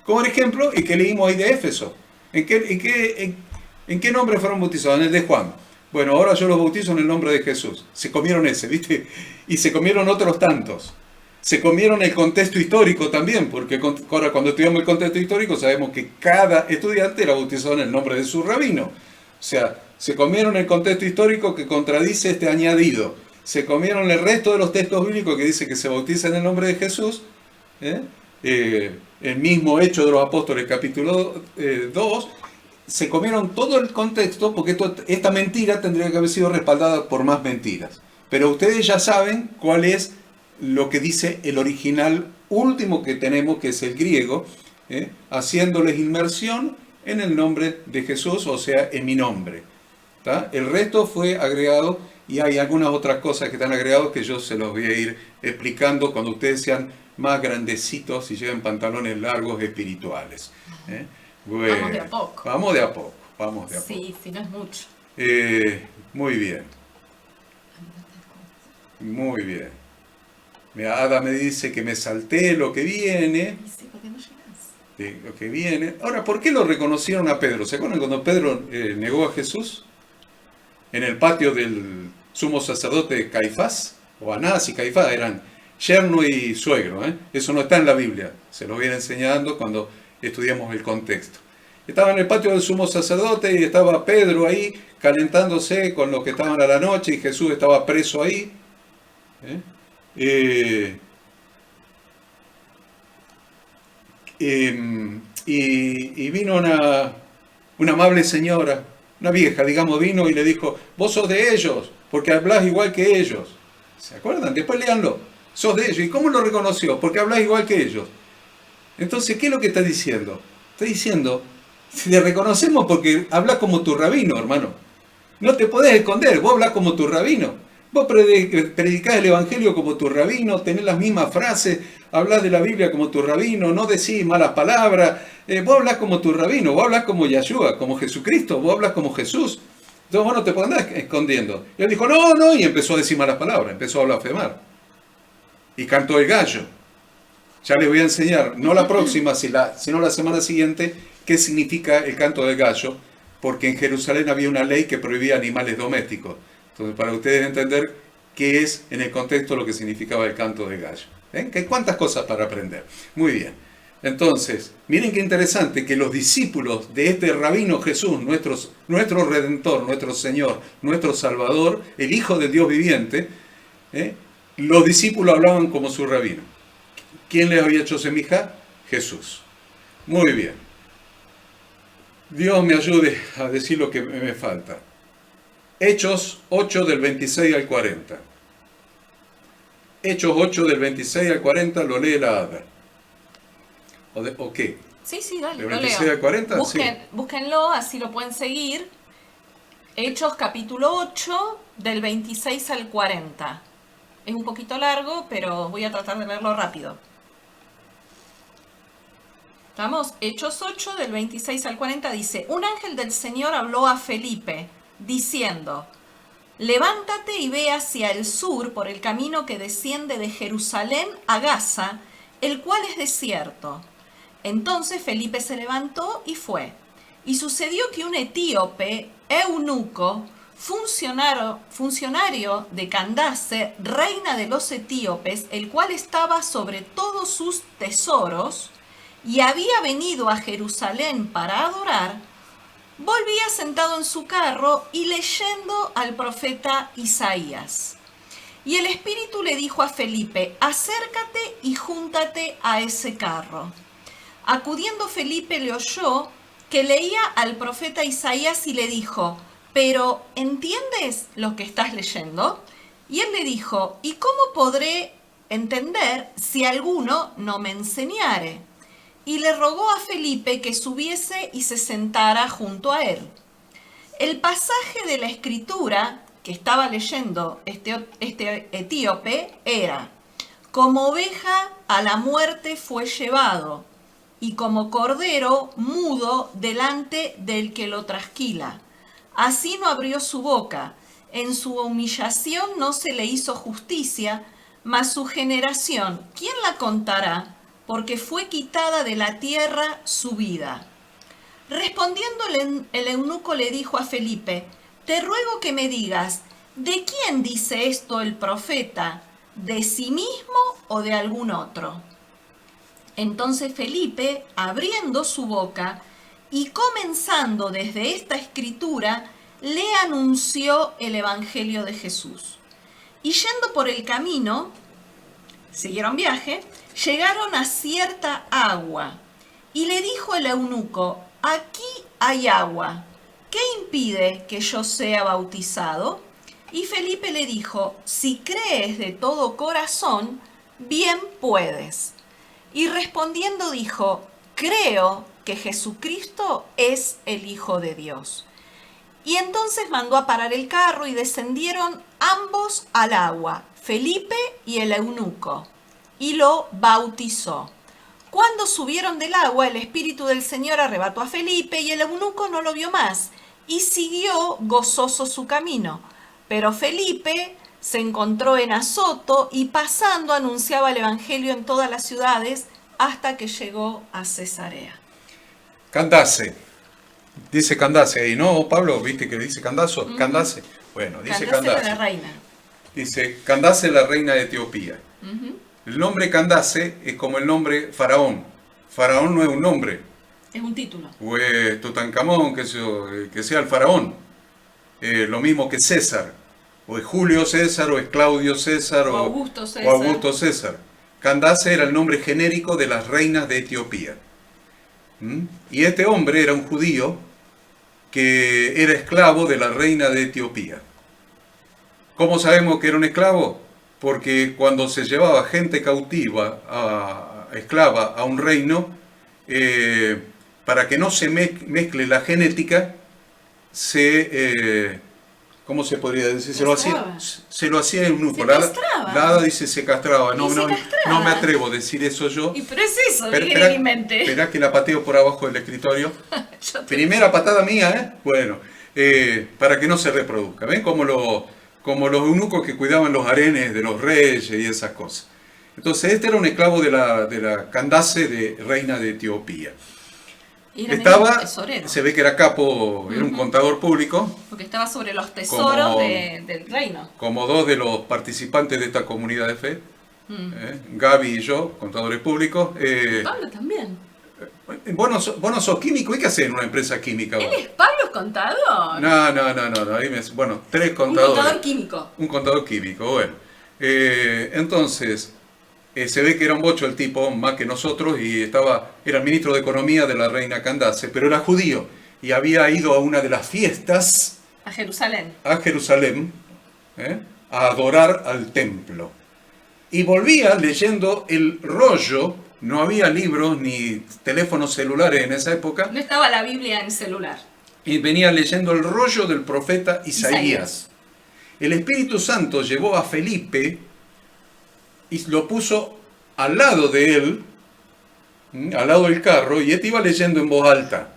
Como el ejemplo, y que leímos ahí de Éfeso. ¿En qué nombre fueron bautizados? En el de Juan. Bueno, ahora yo los bautizo en el nombre de Jesús. Se comieron ese, ¿viste? Y se comieron otros tantos. Se comieron el contexto histórico también, porque ahora cuando estudiamos el contexto histórico sabemos que cada estudiante era bautizado en el nombre de su rabino. O sea, se comieron el contexto histórico que contradice este añadido. Se comieron el resto de los textos bíblicos que dice que se bautiza en el nombre de Jesús. El mismo Hecho de los Apóstoles, capítulo 2. Se comieron todo el contexto porque esta mentira tendría que haber sido respaldada por más mentiras. Pero ustedes ya saben cuál es lo que dice el original último que tenemos, que es el griego, haciéndoles inmersión en el nombre de Jesús, o sea, en mi nombre. ¿Tá? El resto fue agregado y hay algunas otras cosas que están agregadas que yo se los voy a ir explicando cuando ustedes sean más grandecitos y lleven pantalones largos espirituales. Bueno, Vamos de a poco. Vamos de a poco, vamos de a poco. Sí, sí, no es mucho. Muy bien. Muy bien. Mira, Ada me dice que me salté lo que viene. Y sí, ¿por qué no llegas? Lo que viene. Ahora, ¿por qué lo reconocieron a Pedro? ¿Se acuerdan cuando Pedro negó a Jesús? En el patio del sumo sacerdote Caifás, o Anás y Caifás, eran yerno y suegro. Eso no está en la Biblia. Se lo voy a ir enseñando cuando estudiamos el contexto. Estaba en el patio del sumo sacerdote y estaba Pedro ahí calentándose con los que estaban a la noche y Jesús estaba preso ahí. Y vino una amable señora, una vieja, digamos, vino y le dijo, vos sos de ellos, porque hablás igual que ellos. ¿Se acuerdan? Después léanlo. Sos de ellos. ¿Y cómo lo reconoció? Porque hablás igual que ellos. Entonces, ¿qué es lo que está diciendo? Está diciendo, te reconocemos porque hablas como tu rabino, hermano. No te podés esconder, vos hablas como tu rabino. Vos predicás el Evangelio como tu rabino, tenés las mismas frases, hablás de la Biblia como tu rabino, no decís malas palabras. Vos hablás como tu rabino, vos hablás como Yahshua, como Jesucristo, vos hablás como Jesús. Entonces vos no te podés andar escondiendo. Y él dijo, no, y empezó a decir malas palabras, empezó a blasfemar. Y cantó el gallo. Ya les voy a enseñar, no la próxima, sino la semana siguiente, qué significa el canto del gallo, porque en Jerusalén había una ley que prohibía animales domésticos. Entonces, para ustedes entender qué es en el contexto lo que significaba el canto del gallo. ¿Ven? Que hay cuántas cosas para aprender. Muy bien. Entonces, miren qué interesante que los discípulos de este rabino Jesús, nuestro Redentor, nuestro Señor, nuestro Salvador, el Hijo del Dios viviente, los discípulos hablaban como su rabino. ¿Quién les había hecho semija? Jesús. Muy bien. Dios me ayude a decir lo que me falta. Hechos 8 del 26 al 40. Hechos 8 del 26 al 40 lo lee la Ada. ¿O qué? Sí, dale, ¿Del lo 26 leo. al 40? Búsquenlo, así lo pueden seguir. Hechos capítulo 8, del 26 al 40. Es un poquito largo, pero voy a tratar de leerlo rápido. Estamos, Hechos 8, del 26 al 40, dice, un ángel del Señor habló a Felipe, diciendo, levántate y ve hacia el sur por el camino que desciende de Jerusalén a Gaza, el cual es desierto. Entonces Felipe se levantó y fue. Y sucedió que un etíope, eunuco, funcionario de Candace, reina de los etíopes, el cual estaba sobre todos sus tesoros, y había venido a Jerusalén para adorar, volvía sentado en su carro y leyendo al profeta Isaías. Y el Espíritu le dijo a Felipe, acércate y júntate a ese carro. Acudiendo Felipe le oyó que leía al profeta Isaías y le dijo, pero ¿entiendes lo que estás leyendo? Y él le dijo, ¿y cómo podré entender si alguno no me enseñare? Y le rogó a Felipe que subiese y se sentara junto a él. El pasaje de la escritura que estaba leyendo este etíope era, como oveja a la muerte fue llevado, y como cordero mudo delante del que lo trasquila. Así no abrió su boca, en su humillación no se le hizo justicia, mas su generación, ¿quién la contará? Porque fue quitada de la tierra su vida. Respondiendo el eunuco le dijo a Felipe, te ruego que me digas, ¿de quién dice esto el profeta? ¿De sí mismo o de algún otro? Entonces Felipe, abriendo su boca y comenzando desde esta escritura, le anunció el evangelio de Jesús. Y yendo por el camino, siguieron viaje, llegaron a cierta agua, y le dijo el eunuco, aquí hay agua, ¿qué impide que yo sea bautizado? Y Felipe le dijo, si crees de todo corazón, bien puedes. Y respondiendo dijo, creo que Jesucristo es el Hijo de Dios. Y entonces mandó a parar el carro y descendieron ambos al agua, Felipe y el eunuco, y lo bautizó. Cuando subieron del agua, el Espíritu del Señor arrebató a Felipe y el eunuco no lo vio más, y siguió gozoso su camino. Pero Felipe se encontró en Azoto y pasando anunciaba el Evangelio en todas las ciudades hasta que llegó a Cesarea. Candace. Dice Candace ahí, ¿no, Pablo? ¿Viste que dice Candazo? Candace. Bueno, dice Candace Candace. la reina. Dice Candace, la reina de Etiopía. El nombre Candace es como el nombre Faraón. Faraón no es un nombre. Es un título. O es Tutankamón, que sea el Faraón. Lo mismo que César. O es Julio César, o es Claudio César, O Augusto César. o Augusto César. Candace era el nombre genérico de las reinas de Etiopía. Y este hombre era un judío que era esclavo de la reina de Etiopía. ¿Cómo sabemos que era un esclavo? Porque cuando se llevaba gente cautiva, esclava, a un reino, para que no se mezcle la genética, ¿cómo se podría decir? Se lo hacía eunuco. Se castraba. Nada dice se castraba. No, Y se castraba. no me atrevo a decir eso yo. Y pero es eso, Espera, ¿qué quiere que invente? Espera que la pateo por abajo del escritorio. Yo te- Primera patada mía, ¿eh? Bueno, para que no se reproduzca. ¿Ven? Como los eunucos que cuidaban los harenes de los reyes y esas cosas. Entonces, este era un esclavo de la Candace, de reina de Etiopía. Y era Estaba, medio tesorero, se ve que era capo, era un contador público, porque estaba sobre los tesoros como- del reino. como dos de los participantes de esta comunidad de fe, Gaby y yo, contadores públicos. Pablo también. Vos no sos químico, ¿y qué haces en una empresa química? ¿Él vos? es Pablo es contador? No. Ahí bueno, tres Un contadores. contador químico. Un contador químico, bueno. Entonces, se ve que era un bocho el tipo, más que nosotros, y era ministro de Economía de la reina Candace, pero era judío y había ido a una de las fiestas A Jerusalén. a Jerusalén a adorar al templo. Y volvía leyendo el rollo, no había libros ni teléfonos celulares en esa época, No estaba la Biblia en celular. y venía leyendo el rollo del profeta Isaías. Isaías. El Espíritu Santo llevó a Felipe y lo puso al lado de él, al lado del carro, y este iba leyendo en voz alta.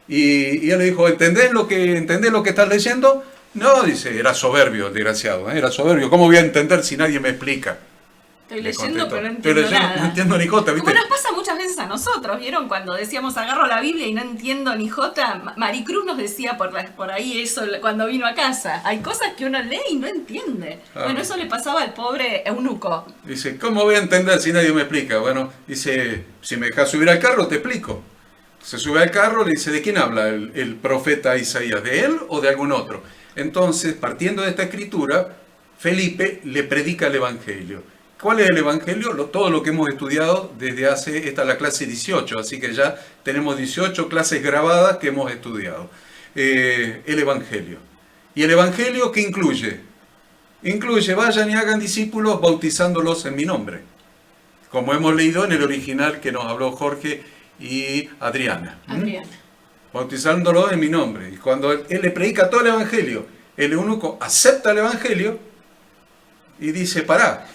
Y él le dijo, ¿entendés lo que estás leyendo? No, dice, era soberbio, el desgraciado, era soberbio. ¿Cómo voy a entender si nadie me explica? Estoy Le leyendo, contestó. pero no Estoy entiendo leyendo, nada. no entiendo ni jota, ¿viste? Como nos pasa muchas veces a nosotros, ¿vieron? Cuando decíamos agarro la Biblia y no entiendo ni jota, Maricruz nos decía por ahí eso cuando vino a casa. Hay cosas que uno lee y no entiende. Ah. Bueno, eso le pasaba al pobre eunuco. Dice, ¿cómo voy a entender si nadie me explica? Bueno, dice, si me dejas subir al carro, te explico. Se sube al carro, le dice, ¿de quién habla el profeta Isaías? ¿De él o de algún otro? Entonces, partiendo de esta escritura, Felipe le predica el Evangelio. ¿Cuál es el Evangelio? Todo lo que hemos estudiado desde esta es la clase 18, así que ya tenemos 18 clases grabadas que hemos estudiado. El Evangelio. ¿Y el Evangelio qué incluye? Incluye, vayan y hagan discípulos bautizándolos en mi nombre. Como hemos leído en el original que nos habló Jorge y Adriana. Adriana. Bautizándolos en mi nombre. Y cuando él le predica todo el Evangelio, el eunuco acepta el Evangelio y dice, pará.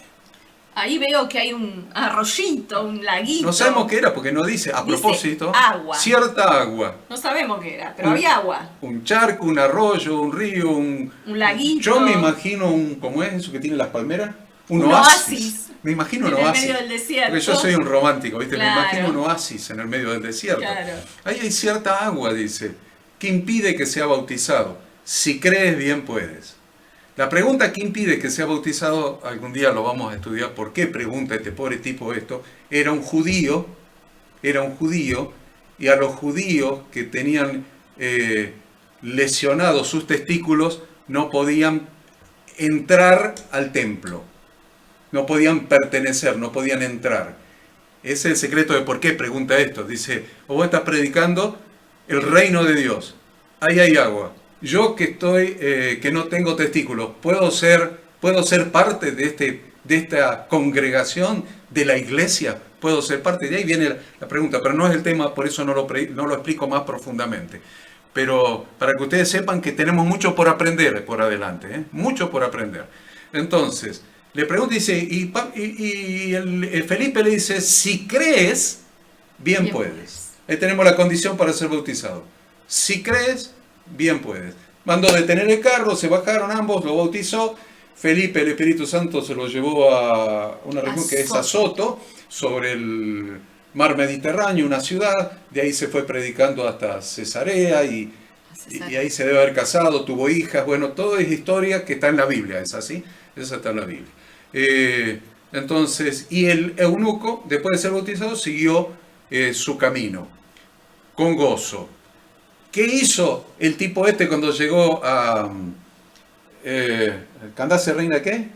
Ahí veo que hay un arroyito, un laguito. No sabemos qué era porque no dice, a Dice propósito, agua. cierta agua. No sabemos qué era, pero había agua. Un charco, un arroyo, un río, un laguito. Yo me imagino ¿cómo es eso que tiene las palmeras? Un Un oasis. oasis. Me imagino un En el oasis. medio del desierto. Porque yo soy un romántico, ¿viste? Claro. Me imagino un oasis en el medio del desierto. Claro. Ahí hay cierta agua, dice, que impide que sea bautizado. Si crees, bien puedes. La pregunta que impide que sea bautizado, algún día lo vamos a estudiar, ¿por qué pregunta este pobre tipo esto? Era un judío, y a los judíos que tenían lesionados sus testículos no podían entrar al templo, no podían pertenecer, no podían entrar. Ese es el secreto de por qué pregunta esto. Dice, vos estás predicando el reino de Dios, ahí hay agua, yo que estoy, que no tengo testículos, ¿puedo ser parte de esta congregación, de la iglesia? ¿Puedo ser parte? De ahí viene la pregunta, pero no es el tema, por eso no lo explico más profundamente. Pero para que ustedes sepan que tenemos mucho por aprender por adelante, ¿eh? Mucho por aprender. Entonces, le pregunta, dice, Felipe le dice, si crees, bien puedes. Ahí tenemos la condición para ser bautizado. Si crees, bien puedes. Mandó detener el carro, se bajaron ambos, lo bautizó. Felipe, el Espíritu Santo, se lo llevó a una región que es Azoto, sobre el mar Mediterráneo, una ciudad. De ahí se fue predicando hasta Cesarea y ahí se debe haber casado, tuvo hijas. Bueno, toda es historia que está en la Biblia, ¿es así? Eso está en la Biblia. Entonces, y el eunuco, después de ser bautizado, siguió su camino, con gozo. ¿Qué hizo el tipo este cuando llegó a... ¿Candace reina qué?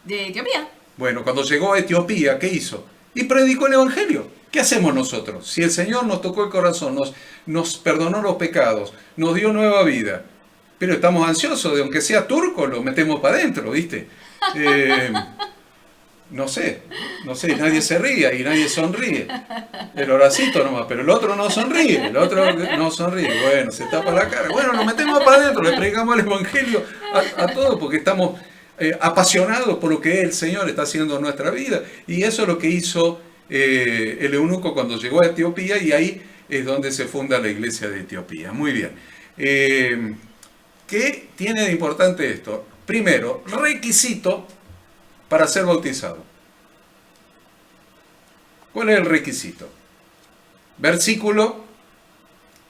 De Etiopía. Bueno, cuando llegó a Etiopía, ¿qué hizo? Y predicó el Evangelio. ¿Qué hacemos nosotros? Si el Señor nos tocó el corazón, nos perdonó los pecados, nos dio nueva vida, pero estamos ansiosos de, aunque sea turco, lo metemos para adentro, ¿viste? No sé, nadie se ríe y nadie sonríe. El Horacito nomás, pero el otro no sonríe, bueno, se tapa la cara. Bueno, nos metemos para adentro, le predicamos el Evangelio a todos porque estamos apasionados por lo que el Señor está haciendo en nuestra vida. Y eso es lo que hizo el eunuco cuando llegó a Etiopía, y ahí es donde se funda la iglesia de Etiopía. Muy bien. ¿Qué tiene de importante esto? Primero, requisito para ser bautizado. ¿Cuál es el requisito? Versículo,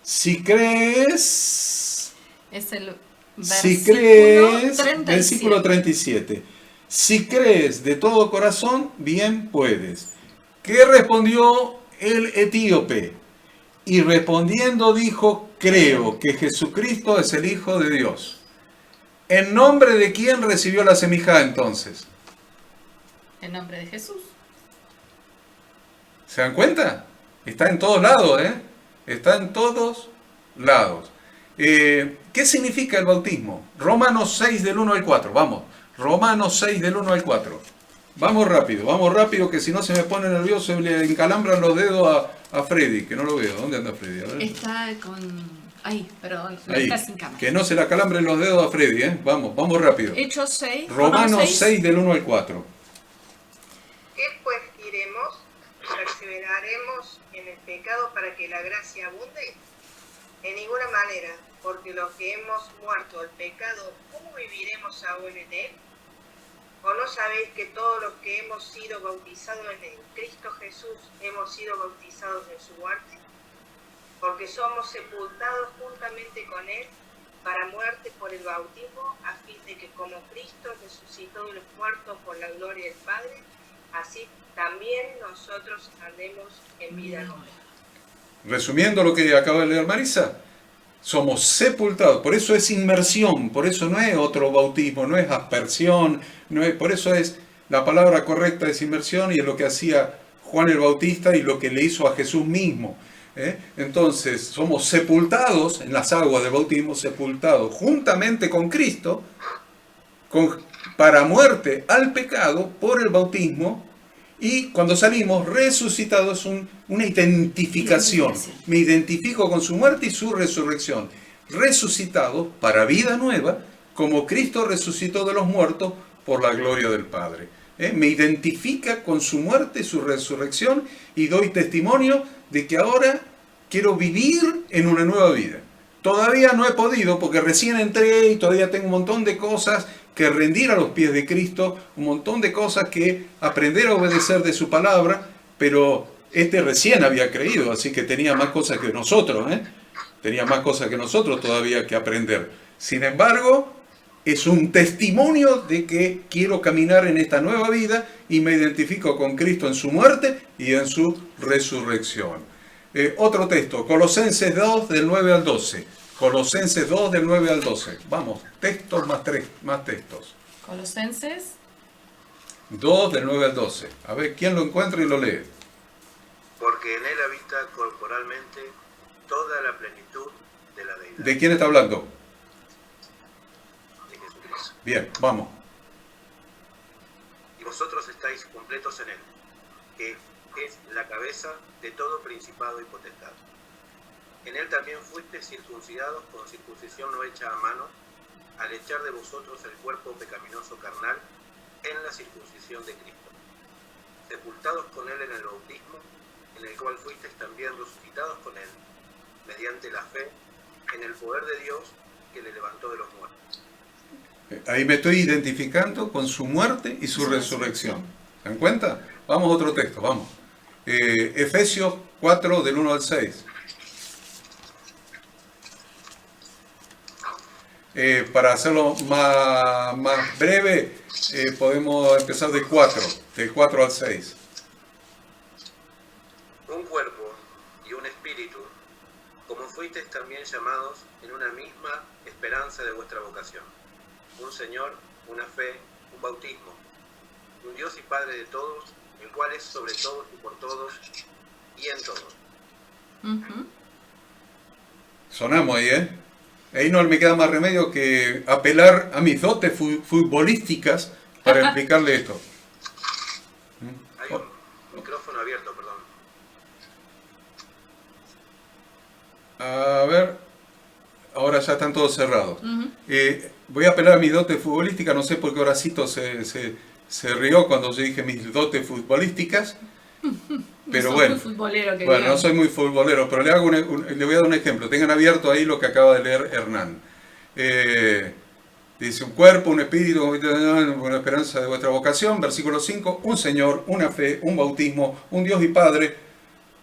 si crees... Es el versículo 37. Si crees de todo corazón, bien puedes. ¿Qué respondió el etíope? Y respondiendo dijo, creo que Jesucristo es el Hijo de Dios. ¿En nombre de quién recibió la semijá entonces? En nombre de Jesús. ¿Se dan cuenta? Está en todos lados, ¿eh? Está en todos lados. ¿Qué significa el bautismo? Romanos 6 del 1 al 4. Vamos, Romanos 6 del 1 al 4. Vamos rápido, que si no se me pone nervioso y le encalambran los dedos a Freddy, que no lo veo. ¿Dónde anda Freddy? A ver. Está con... Ahí, perdón, ahí. Está sin cámara. Que no se le acalambren los dedos a Freddy, ¿eh? Vamos rápido. Hechos 6. Romanos 6 del 1 al 4. ¿Qué pues diremos? ¿Perseveraremos en el pecado para que la gracia abunde? En ninguna manera, porque los que hemos muerto al pecado, ¿cómo viviremos aún en él? ¿O no sabéis que todos los que hemos sido bautizados en Cristo Jesús hemos sido bautizados en su muerte? Porque somos sepultados juntamente con él para muerte por el bautismo, a fin de que como Cristo resucitó de los muertos por la gloria del Padre, así también nosotros andemos en vida nueva. Resumiendo lo que acaba de leer Marisa, somos sepultados, por eso es inmersión, por eso no es otro bautismo, no es aspersión, por eso es la palabra correcta, es inmersión, y es lo que hacía Juan el Bautista y lo que le hizo a Jesús mismo. Entonces somos sepultados en las aguas del bautismo, sepultados juntamente con Cristo, para muerte al pecado por el bautismo. Y cuando salimos resucitados, una identificación. Me identifico con su muerte y su resurrección. Resucitados para vida nueva, como Cristo resucitó de los muertos por la gloria del Padre. Me identifica con su muerte y su resurrección, y doy testimonio de que ahora quiero vivir en una nueva vida. Todavía no he podido porque recién entré y todavía tengo un montón de cosas que rendir a los pies de Cristo, un montón de cosas que aprender a obedecer de su palabra, pero este recién había creído, así que tenía más cosas que nosotros, tenía más cosas que nosotros todavía que aprender. Sin embargo, es un testimonio de que quiero caminar en esta nueva vida y me identifico con Cristo en su muerte y en su resurrección. Otro texto, Colosenses 2 del 9 al 12. Colosenses 2 del 9 al 12. Vamos, textos más textos. Colosenses 2 del 9 al 12. A ver, ¿quién lo encuentra y lo lee? Porque en él habita corporalmente toda la plenitud de la deidad. ¿De quién está hablando? Bien, vamos. Y vosotros estáis completos en él, que es la cabeza de todo principado y potestad. En él también fuisteis circuncidados con circuncisión no hecha a mano, al echar de vosotros el cuerpo pecaminoso carnal en la circuncisión de Cristo, sepultados con él en el bautismo, en el cual fuisteis también resucitados con él, mediante la fe en el poder de Dios que le levantó de los muertos. Ahí me estoy identificando con su muerte y su resurrección. ¿Se dan cuenta? Vamos a otro texto, vamos. Efesios 4, del 1 al 6. Para hacerlo más breve, podemos empezar del 4 al 6. Un cuerpo y un espíritu, como fuisteis también llamados en una misma esperanza de vuestra vocación. Un Señor, una fe, un bautismo, un Dios y Padre de todos, el cual es sobre todos y por todos y en todos. Sonamos ahí, ¿eh? Ahí no me queda más remedio que apelar a mis dotes futbolísticas para explicarle esto. Hay un micrófono abierto, perdón. A ver, ahora ya están todos cerrados. Voy a apelar a mis dotes futbolísticas, no sé por qué Horacito se rió cuando yo dije mis dotes futbolísticas. Pero no bueno, muy futbolero, que no soy muy futbolero, pero le voy a dar un ejemplo. Tengan abierto ahí lo que acaba de leer Hernán. Dice, un cuerpo, un espíritu, una esperanza de vuestra vocación. Versículo 5, un Señor, una fe, un bautismo, un Dios y Padre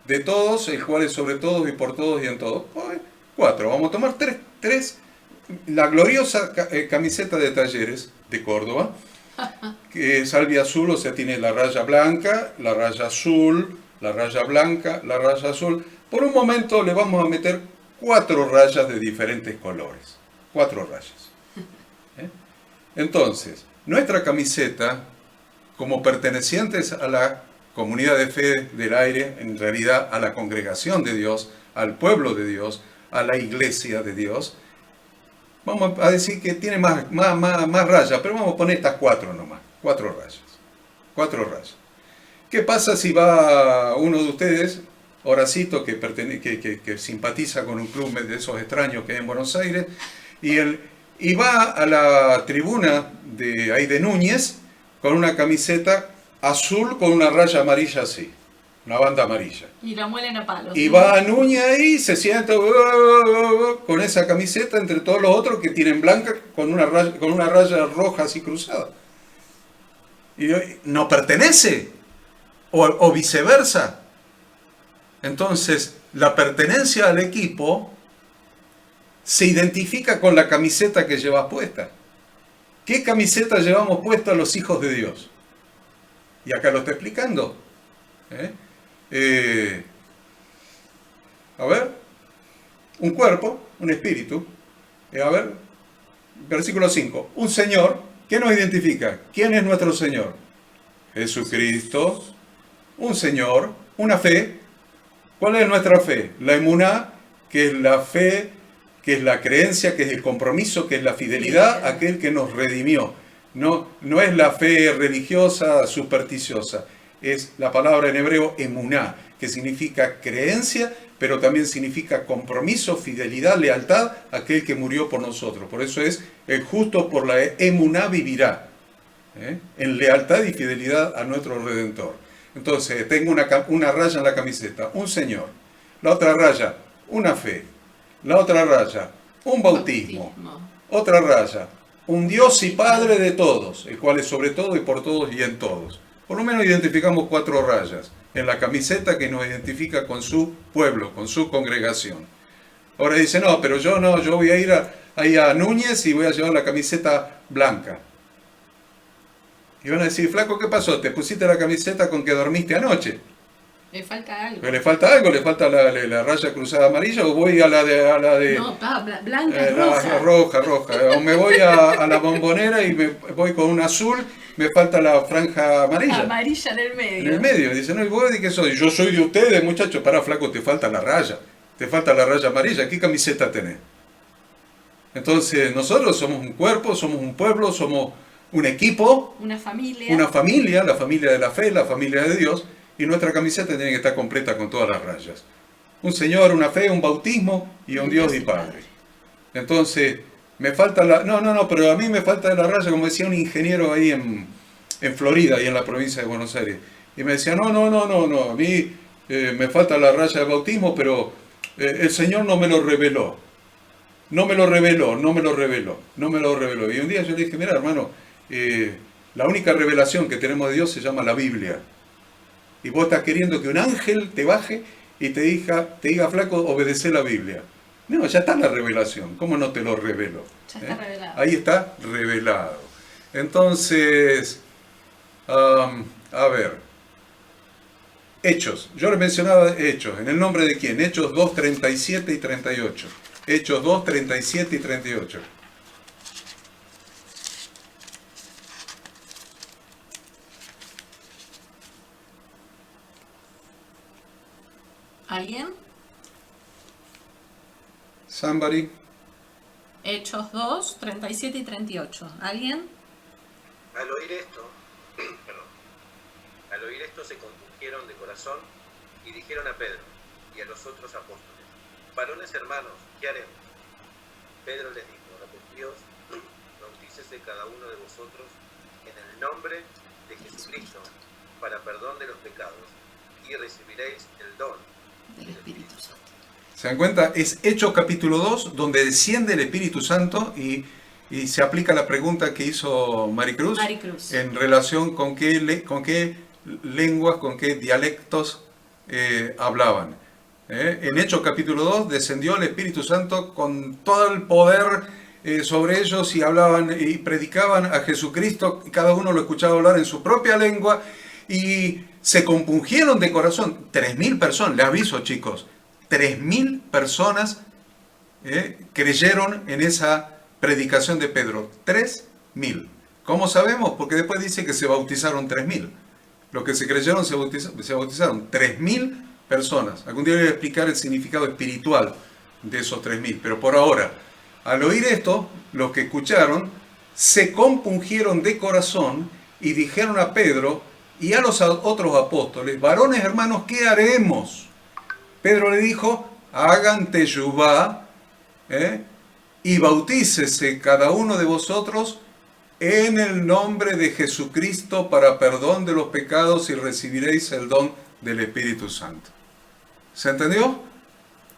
de todos, el cual es sobre todos y por todos y en todos. 4, vamos a tomar tres. La gloriosa camiseta de Talleres de Córdoba, que es albiazul, o sea, tiene la raya blanca, la raya azul, la raya blanca, la raya azul. Por un momento le vamos a meter 4 rayas de diferentes colores. 4 rayas. Entonces, nuestra camiseta, como pertenecientes a la comunidad de fe del aire, en realidad a la congregación de Dios, al pueblo de Dios, a la iglesia de Dios, vamos a decir que tiene más rayas, pero vamos a poner estas 4 nomás. 4 rayas. 4 rayas. ¿Qué pasa si va uno de ustedes, Horacito, que simpatiza con un club de esos extraños que hay en Buenos Aires, y va a la tribuna de Núñez con una camiseta azul con una raya amarilla así, una banda amarilla? Y la muelen a palos. Y va a Núñez ahí, se sienta con esa camiseta entre todos los otros que tienen blanca con una raya roja así cruzada. Y no pertenece. O viceversa. Entonces, la pertenencia al equipo se identifica con la camiseta que llevas puesta. ¿Qué camiseta llevamos puesta los hijos de Dios? Y acá lo está explicando. A ver, un cuerpo, un espíritu. A ver, versículo 5. Un Señor, ¿qué nos identifica? ¿Quién es nuestro Señor? Jesucristo. Un Señor, una fe. ¿Cuál es nuestra fe? La emuná, que es la fe, que es la creencia, que es el compromiso, que es la fidelidad a aquel que nos redimió. No es la fe religiosa, supersticiosa. Es la palabra en hebreo emuná, que significa creencia, pero también significa compromiso, fidelidad, lealtad a aquel que murió por nosotros. Por eso es el justo por la emuná vivirá. En lealtad y fidelidad a nuestro Redentor. Entonces, tengo una raya en la camiseta, un Señor. La otra raya, una fe. La otra raya, un bautismo. Otra raya, un Dios y Padre de todos, el cual es sobre todo y por todos y en todos. Por lo menos identificamos 4 rayas en la camiseta que nos identifica con su pueblo, con su congregación. Ahora dice, no, pero yo voy a ir ahí a Núñez y voy a llevar la camiseta blanca. Y van a decir, flaco, ¿qué pasó? ¿Te pusiste la camiseta con que dormiste anoche? Le falta algo. ¿Pero le falta algo? ¿Le falta la raya cruzada amarilla o voy a la de No, blanca, roja. Roja. O me voy a la Bombonera y me voy con un azul, me falta la franja amarilla. Amarilla en el medio. En el medio. Dice, no, ¿y vos de qué soy? Yo soy de ustedes, muchachos. Pará, flaco, te falta la raya. Te falta la raya amarilla. ¿Qué camiseta tenés? Entonces nosotros somos un cuerpo, somos un pueblo, somos un equipo, Una familia. una familia, la familia de la fe, la familia de Dios, y nuestra camiseta tiene que estar completa con todas las rayas. Un Señor, una fe, un bautismo y un Dios y Padre. Entonces, me falta la... No, pero a mí me falta la raya, como decía un ingeniero ahí en Florida, ahí en la provincia de Buenos Aires. Y me decía, no, a mí me falta la raya de bautismo, pero el Señor no me lo reveló. No me lo reveló. Y un día yo le dije, mira hermano, la única revelación que tenemos de Dios se llama la Biblia. Y vos estás queriendo que un ángel te baje y te diga flaco, obedece la Biblia. No, ya está la revelación. ¿Cómo no te lo revelo? Ya está revelado. Ahí está revelado. Entonces, a ver. Hechos. Yo le mencionaba Hechos. ¿En el nombre de quién? Hechos 2, 37 y 38. Hechos 2, 37 y 38. ¿Alguien? Somebody. Hechos 2, 37 y 38. ¿Alguien? Al oír esto, se compungieron de corazón y dijeron a Pedro y a los otros apóstoles, varones hermanos, ¿qué haremos? Pedro les dijo, arrepentíos, bautícese cada uno de vosotros en el nombre de Jesucristo para perdón de los pecados y recibiréis el don Del Espíritu Santo. ¿Se dan cuenta? Es Hechos capítulo 2, donde desciende el Espíritu Santo y se aplica la pregunta que hizo Maricruz en relación con qué lenguas, con qué dialectos hablaban. En Hechos capítulo 2 descendió el Espíritu Santo con todo el poder sobre ellos y hablaban y predicaban a Jesucristo, y cada uno lo escuchaba hablar en su propia lengua y se compungieron de corazón. 3.000 personas, les aviso chicos, 3.000 personas creyeron en esa predicación de Pedro. 3.000. ¿Cómo sabemos? Porque después dice que se bautizaron 3.000. Los que se creyeron se bautizaron 3.000 personas. Algún día voy a explicar el significado espiritual de esos 3.000. Pero por ahora, al oír esto, los que escucharon se compungieron de corazón y dijeron a Pedro y a los otros apóstoles, varones hermanos, ¿qué haremos? Pedro le dijo, hagan teyubá y bautícese cada uno de vosotros en el nombre de Jesucristo para perdón de los pecados y recibiréis el don del Espíritu Santo. ¿Se entendió?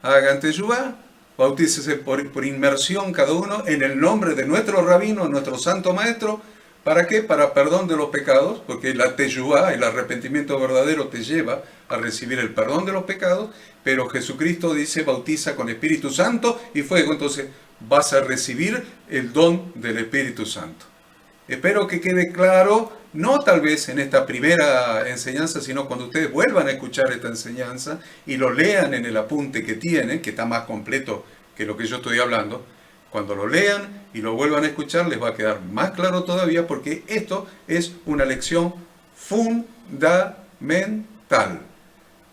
Hagan teyubá, bautícese por inmersión cada uno en el nombre de nuestro rabino, nuestro santo maestro. ¿Para qué? Para perdón de los pecados, porque la teyubá, el arrepentimiento verdadero, te lleva a recibir el perdón de los pecados, pero Jesucristo dice, bautiza con Espíritu Santo y fuego, entonces vas a recibir el don del Espíritu Santo. Espero que quede claro, no tal vez en esta primera enseñanza, sino cuando ustedes vuelvan a escuchar esta enseñanza y lo lean en el apunte que tienen, que está más completo que lo que yo estoy hablando. Cuando lo lean y lo vuelvan a escuchar les va a quedar más claro todavía, porque esto es una lección fundamental,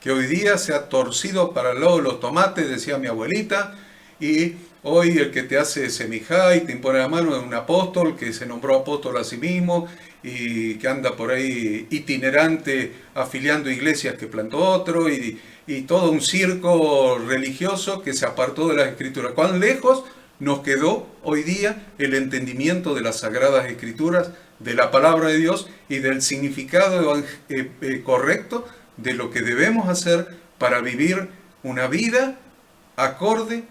que hoy día se ha torcido para el lado de los tomates, decía mi abuelita, y hoy el que te hace semijá y te impone la mano es un apóstol que se nombró apóstol a sí mismo y que anda por ahí itinerante afiliando iglesias que plantó otro y todo un circo religioso que se apartó de las Escrituras. ¿Cuán lejos nos quedó hoy día el entendimiento de las Sagradas Escrituras, de la palabra de Dios y del significado correcto de lo que debemos hacer para vivir una vida acorde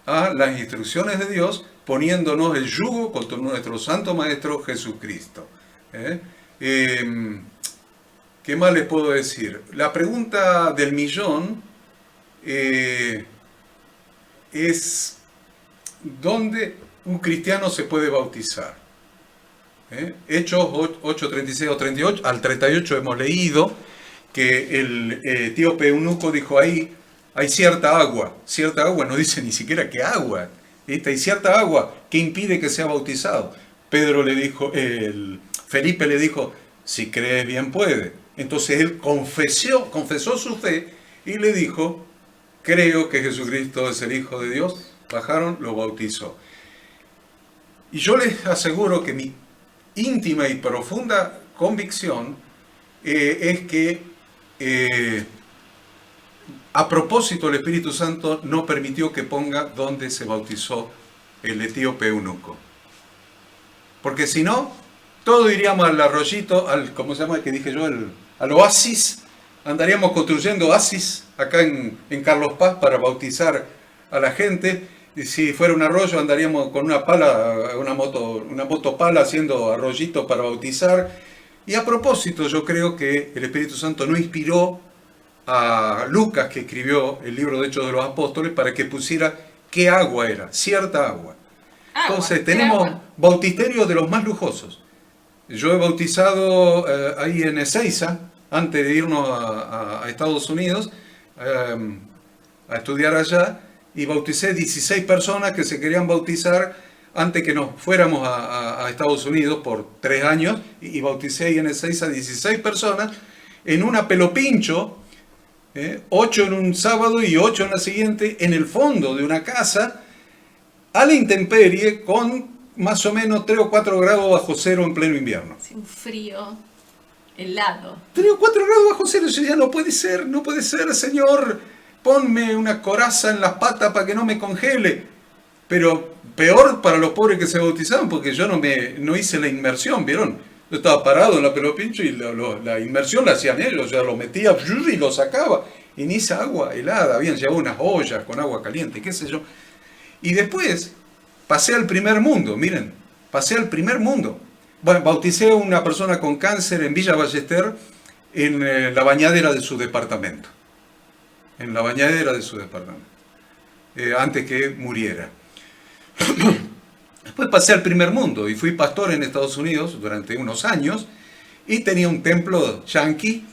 a las instrucciones de Dios, poniéndonos el yugo con nuestro Santo Maestro Jesucristo? ¿Qué más les puedo decir? La pregunta del millón es: ¿dónde un cristiano se puede bautizar? Hechos 8, 36 o 38, al 38 hemos leído que el etíope eunuco dijo, ahí hay cierta agua, no dice ni siquiera qué agua, hay cierta agua que impide que sea bautizado. Pedro le dijo, Felipe le dijo, si crees bien puede. Entonces él confesó su fe y le dijo, creo que Jesucristo es el Hijo de Dios. Bajaron, lo bautizó. Y yo les aseguro que mi íntima y profunda convicción es que a propósito el Espíritu Santo no permitió que ponga dónde se bautizó el etíope eunuco. Porque si no, todos iríamos al arroyito, al, ¿cómo se llama? Que dije yo, al oasis. Andaríamos construyendo oasis acá en Carlos Paz para bautizar a la gente. Y si fuera un arroyo andaríamos con una pala, una motopala haciendo arroyito para bautizar. Y a propósito, yo creo que el Espíritu Santo no inspiró a Lucas, que escribió el libro de Hechos de los Apóstoles, para que pusiera qué agua era, cierta agua. Entonces tenemos bautisterios de los más lujosos. Yo he bautizado ahí en Ezeiza, antes de irnos a Estados Unidos, a estudiar allá, y bauticé 16 personas que se querían bautizar antes que nos fuéramos a Estados Unidos por 3 años, y bauticé ahí en Ezeiza 16 personas en una pelopincho, 8 en un sábado y 8 en la siguiente, en el fondo de una casa, a la intemperie, con más o menos 3 o 4 grados bajo cero en pleno invierno. Sí, un frío helado. 3 o 4 grados bajo cero, yo ya no puede ser, Señor, ponme una coraza en las patas para que no me congele. Pero peor para los pobres que se bautizaban, porque yo no hice la inmersión, ¿vieron? Yo estaba parado en la pelopincho y la inmersión la hacían ellos, o sea, lo metía y lo sacaba, y ni esa agua helada, habían llevado unas ollas con agua caliente, qué sé yo. Y después pasé al primer mundo, miren, pasé al primer mundo. Bueno, bauticé a una persona con cáncer en Villa Ballester, en la bañadera de su departamento. En la bañadera de su departamento. Antes que muriera. Después pasé al primer mundo y fui pastor en Estados Unidos durante unos años y tenía un templo yanqui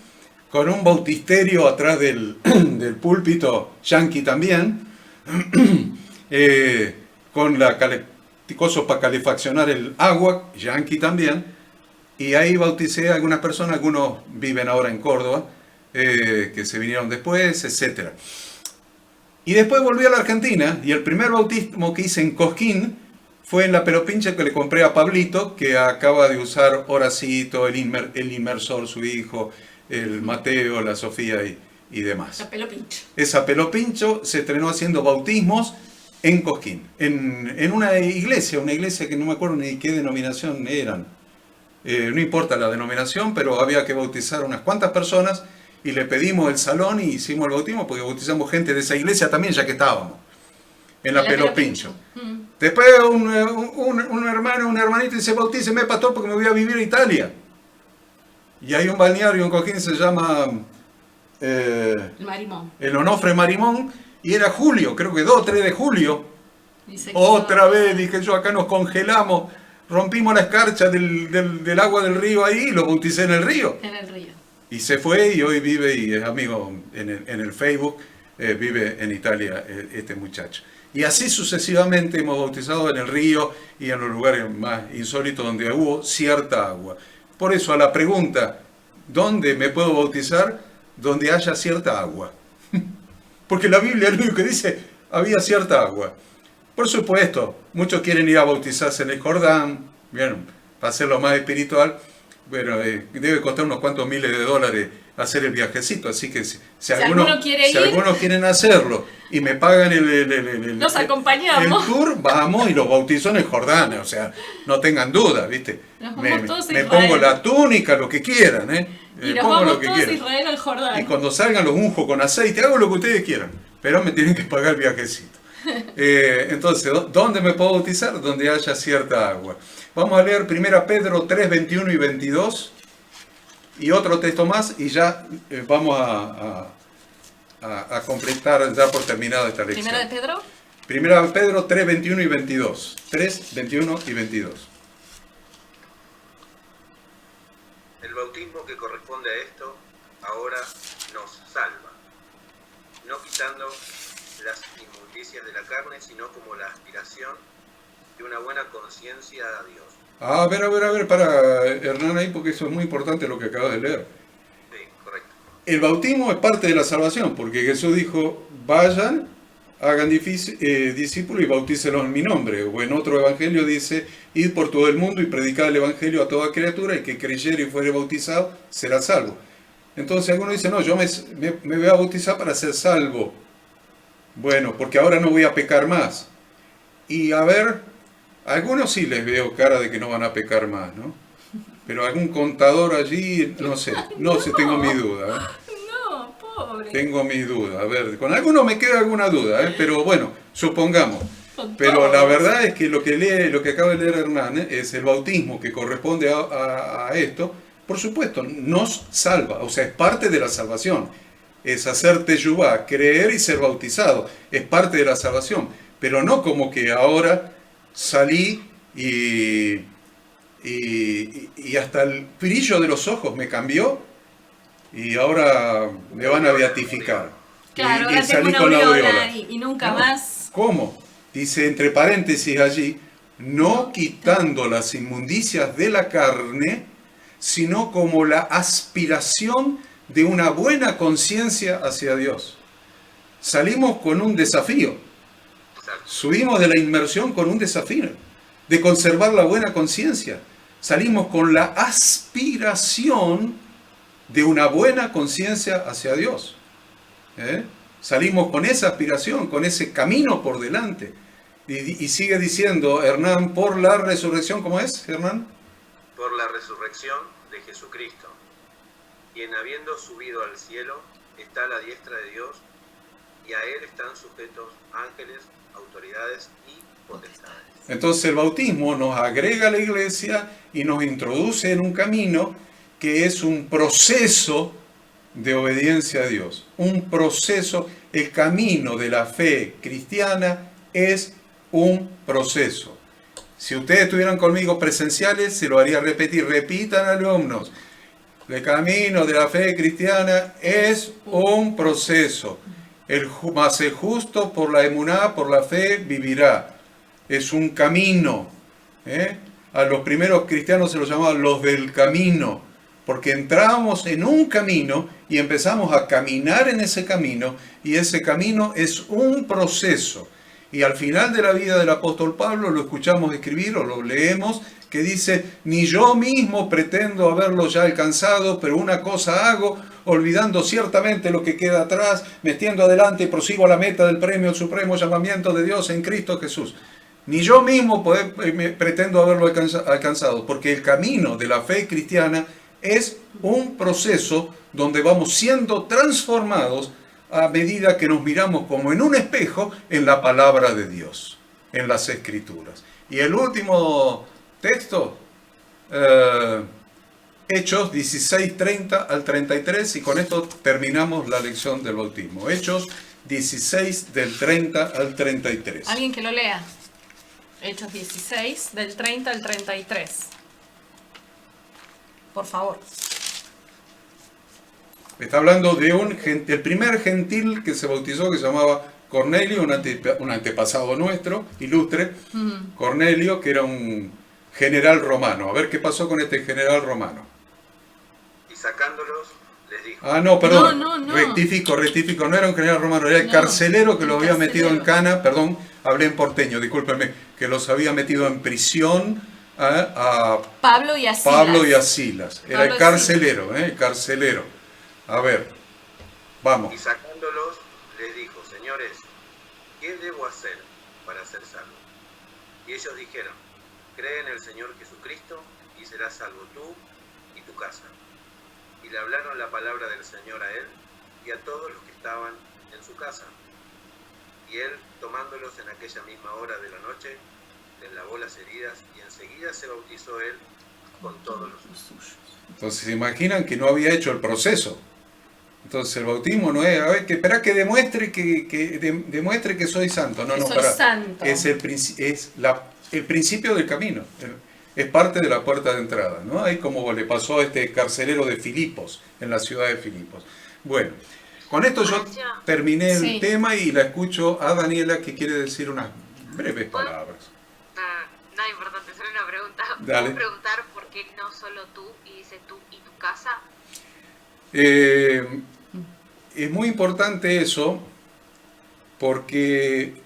con un bautisterio atrás del púlpito yanqui también, con cosas para calefaccionar el agua, yanqui también, y ahí bauticé a algunas personas, algunos viven ahora en Córdoba, que se vinieron después, etc. Y después volví a la Argentina, y el primer bautismo que hice en Cosquín fue en la pelopincha que le compré a Pablito, que acaba de usar Horacito, el inmersor, su hijo, el Mateo, la Sofía y demás. La pelopincho. Esa pelopincho se estrenó haciendo bautismos en Cosquín, en una iglesia que no me acuerdo ni qué denominación eran. No importa la denominación, pero había que bautizar unas cuantas personas y le pedimos el salón y hicimos el bautismo porque bautizamos gente de esa iglesia también, ya que estábamos en la pelopincho. Después un hermano, un hermanito dice, bautíceme, pastor, porque me voy a vivir a Italia. Y hay un balneario en Cosquín que se llama El Marimón. el Onofre Marimón, y era julio, creo que 2 o 3 de julio. Otra vez, dije yo, acá nos congelamos, rompimos la escarcha del agua del río ahí y lo bauticé en el río. En el río. Y se fue y hoy vive y es amigo en el Facebook, vive en Italia este muchacho. Y así sucesivamente hemos bautizado en el río y en los lugares más insólitos donde hubo cierta agua. Por eso a la pregunta, ¿dónde me puedo bautizar? Donde haya cierta agua. Porque la Biblia lo único que dice, había cierta agua. Por supuesto, muchos quieren ir a bautizarse en el Jordán, ¿vieron? Para hacerlo más espiritual. Bueno, debe costar unos cuantos miles de dólares hacer el viajecito, así que si algunos quieren hacerlo y me pagan nos acompañamos. el tour, vamos y los bautizo en el Jordán, o sea, no tengan duda, ¿viste? Me pongo la túnica, lo que quieran, y nos vamos todos a Israel al Jordán. Y cuando salgan los unjo con aceite, hago lo que ustedes quieran, pero me tienen que pagar el viajecito. Entonces, ¿dónde me puedo bautizar? Donde haya cierta agua. Vamos a leer 1 Pedro 3, 21 y 22 y otro texto más y ya vamos a completar, ya por terminada esta lección. ¿Primera de Pedro? 1 Pedro 3, 21 y 22. 3, 21 y 22. El bautismo que corresponde a esto ahora nos salva, no quitando las inmundicias de la carne, sino como la aspiración de una buena conciencia a Dios. A ver, para Hernán ahí, porque eso es muy importante lo que acabas de leer. Sí, correcto. El bautismo es parte de la salvación, porque Jesús dijo, vayan hagan discípulos y bautícelos en mi nombre. O en otro evangelio dice, id por todo el mundo y predicad el evangelio a toda criatura, y que creyere y fuere bautizado será salvo. Entonces algunos dicen, no, yo me voy a bautizar para ser salvo. Bueno, porque ahora no voy a pecar más. Y a ver, a algunos sí les veo cara de que no van a pecar más, ¿no? Pero algún contador allí, no sé, tengo mi duda, ¿eh? No, pobre. Tengo mis dudas. A ver, con algunos me queda alguna duda, ¿eh? Pero bueno, supongamos. Con Pero todos. la verdad es que lo que acaba de leer Hernán, es el bautismo que corresponde a esto. Por supuesto, nos salva, o sea, es parte de la salvación. Es hacer teshuvá, creer y ser bautizado. Es parte de la salvación. Pero no como que ahora salí y hasta el brillo de los ojos me cambió y ahora me van a beatificar. Claro, y ahora tengo salí una con la aureola aureola. y nunca No. más. ¿Cómo? Dice entre paréntesis allí, no quitando las inmundicias de la carne, sino como la aspiración de una buena conciencia hacia Dios. Salimos con un desafío. Exacto. Subimos de la inmersión con un desafío de conservar la buena conciencia. Salimos con la aspiración de una buena conciencia hacia Dios. Salimos con esa aspiración, con ese camino por delante. Y sigue diciendo Hernán, por la resurrección, ¿cómo es, Hernán? Por la resurrección de Jesucristo, quien habiendo subido al cielo, está a la diestra de Dios, y a él están sujetos ángeles, autoridades y potestades. Entonces el bautismo nos agrega a la iglesia y nos introduce en un camino que es un proceso de obediencia a Dios. Un proceso, el camino de la fe cristiana es un proceso. Si ustedes estuvieran conmigo presenciales, se lo haría repetir. Repitan, alumnos. El camino de la fe cristiana es un proceso. Mas el justo por la emuná, por la fe, vivirá. Es un camino. A los primeros cristianos se los llamaba los del camino, porque entramos en un camino y empezamos a caminar en ese camino, y ese camino es un proceso. Y al final de la vida del apóstol Pablo lo escuchamos escribir o lo leemos, que dice, ni yo mismo pretendo haberlo ya alcanzado, pero una cosa hago, olvidando ciertamente lo que queda atrás, metiendo adelante y prosigo a la meta del premio del supremo llamamiento de Dios en Cristo Jesús. Ni yo mismo pretendo haberlo alcanzado, porque el camino de la fe cristiana es un proceso donde vamos siendo transformados a medida que nos miramos como en un espejo en la palabra de Dios, en las Escrituras. Y el último texto, Hechos 16, 30 al 33, y con esto terminamos la lección del bautismo. Hechos 16, del 30 al 33. Alguien que lo lea. Hechos 16, del 30 al 33. Por favor. Está hablando de el primer gentil que se bautizó, que se llamaba Cornelio, un antepasado nuestro, ilustre. Cornelio, que era un general romano. A ver qué pasó con este general romano. Y sacándolos, les dijo, Ah, no, perdón. No. Rectifico. No era un general romano, era el carcelero que lo había metido en cana. Perdón, hablé en porteño, discúlpenme. Que los había metido en prisión a Pablo y a Silas. Era el carcelero, el carcelero. A ver, vamos. y sacándolos, les dijo, señores, ¿qué debo hacer para ser salvo? Y ellos dijeron, cree en el Señor Jesucristo y serás salvo tú y tu casa. Y le hablaron la palabra del Señor a él y a todos los que estaban en su casa. Y él, tomándolos en aquella misma hora de la noche, les lavó las heridas y enseguida se bautizó él con todos los suyos. Entonces se imaginan que no había hecho el proceso. Entonces el bautismo no es, a ver, espera que demuestre demuestre que soy santo. No, Soy pará. santo. Es el principio del camino. Es parte de la puerta de entrada, ¿no? Ahí como le pasó a este carcelero de Filipos, en la ciudad de Filipos. Bueno, con esto yo terminé el tema y la escucho a Daniela, que quiere decir unas breves palabras. Nada importante, solo una pregunta. Dale. ¿Puedo preguntar por qué no solo tú y dice tú y tu casa? Es muy importante eso, porque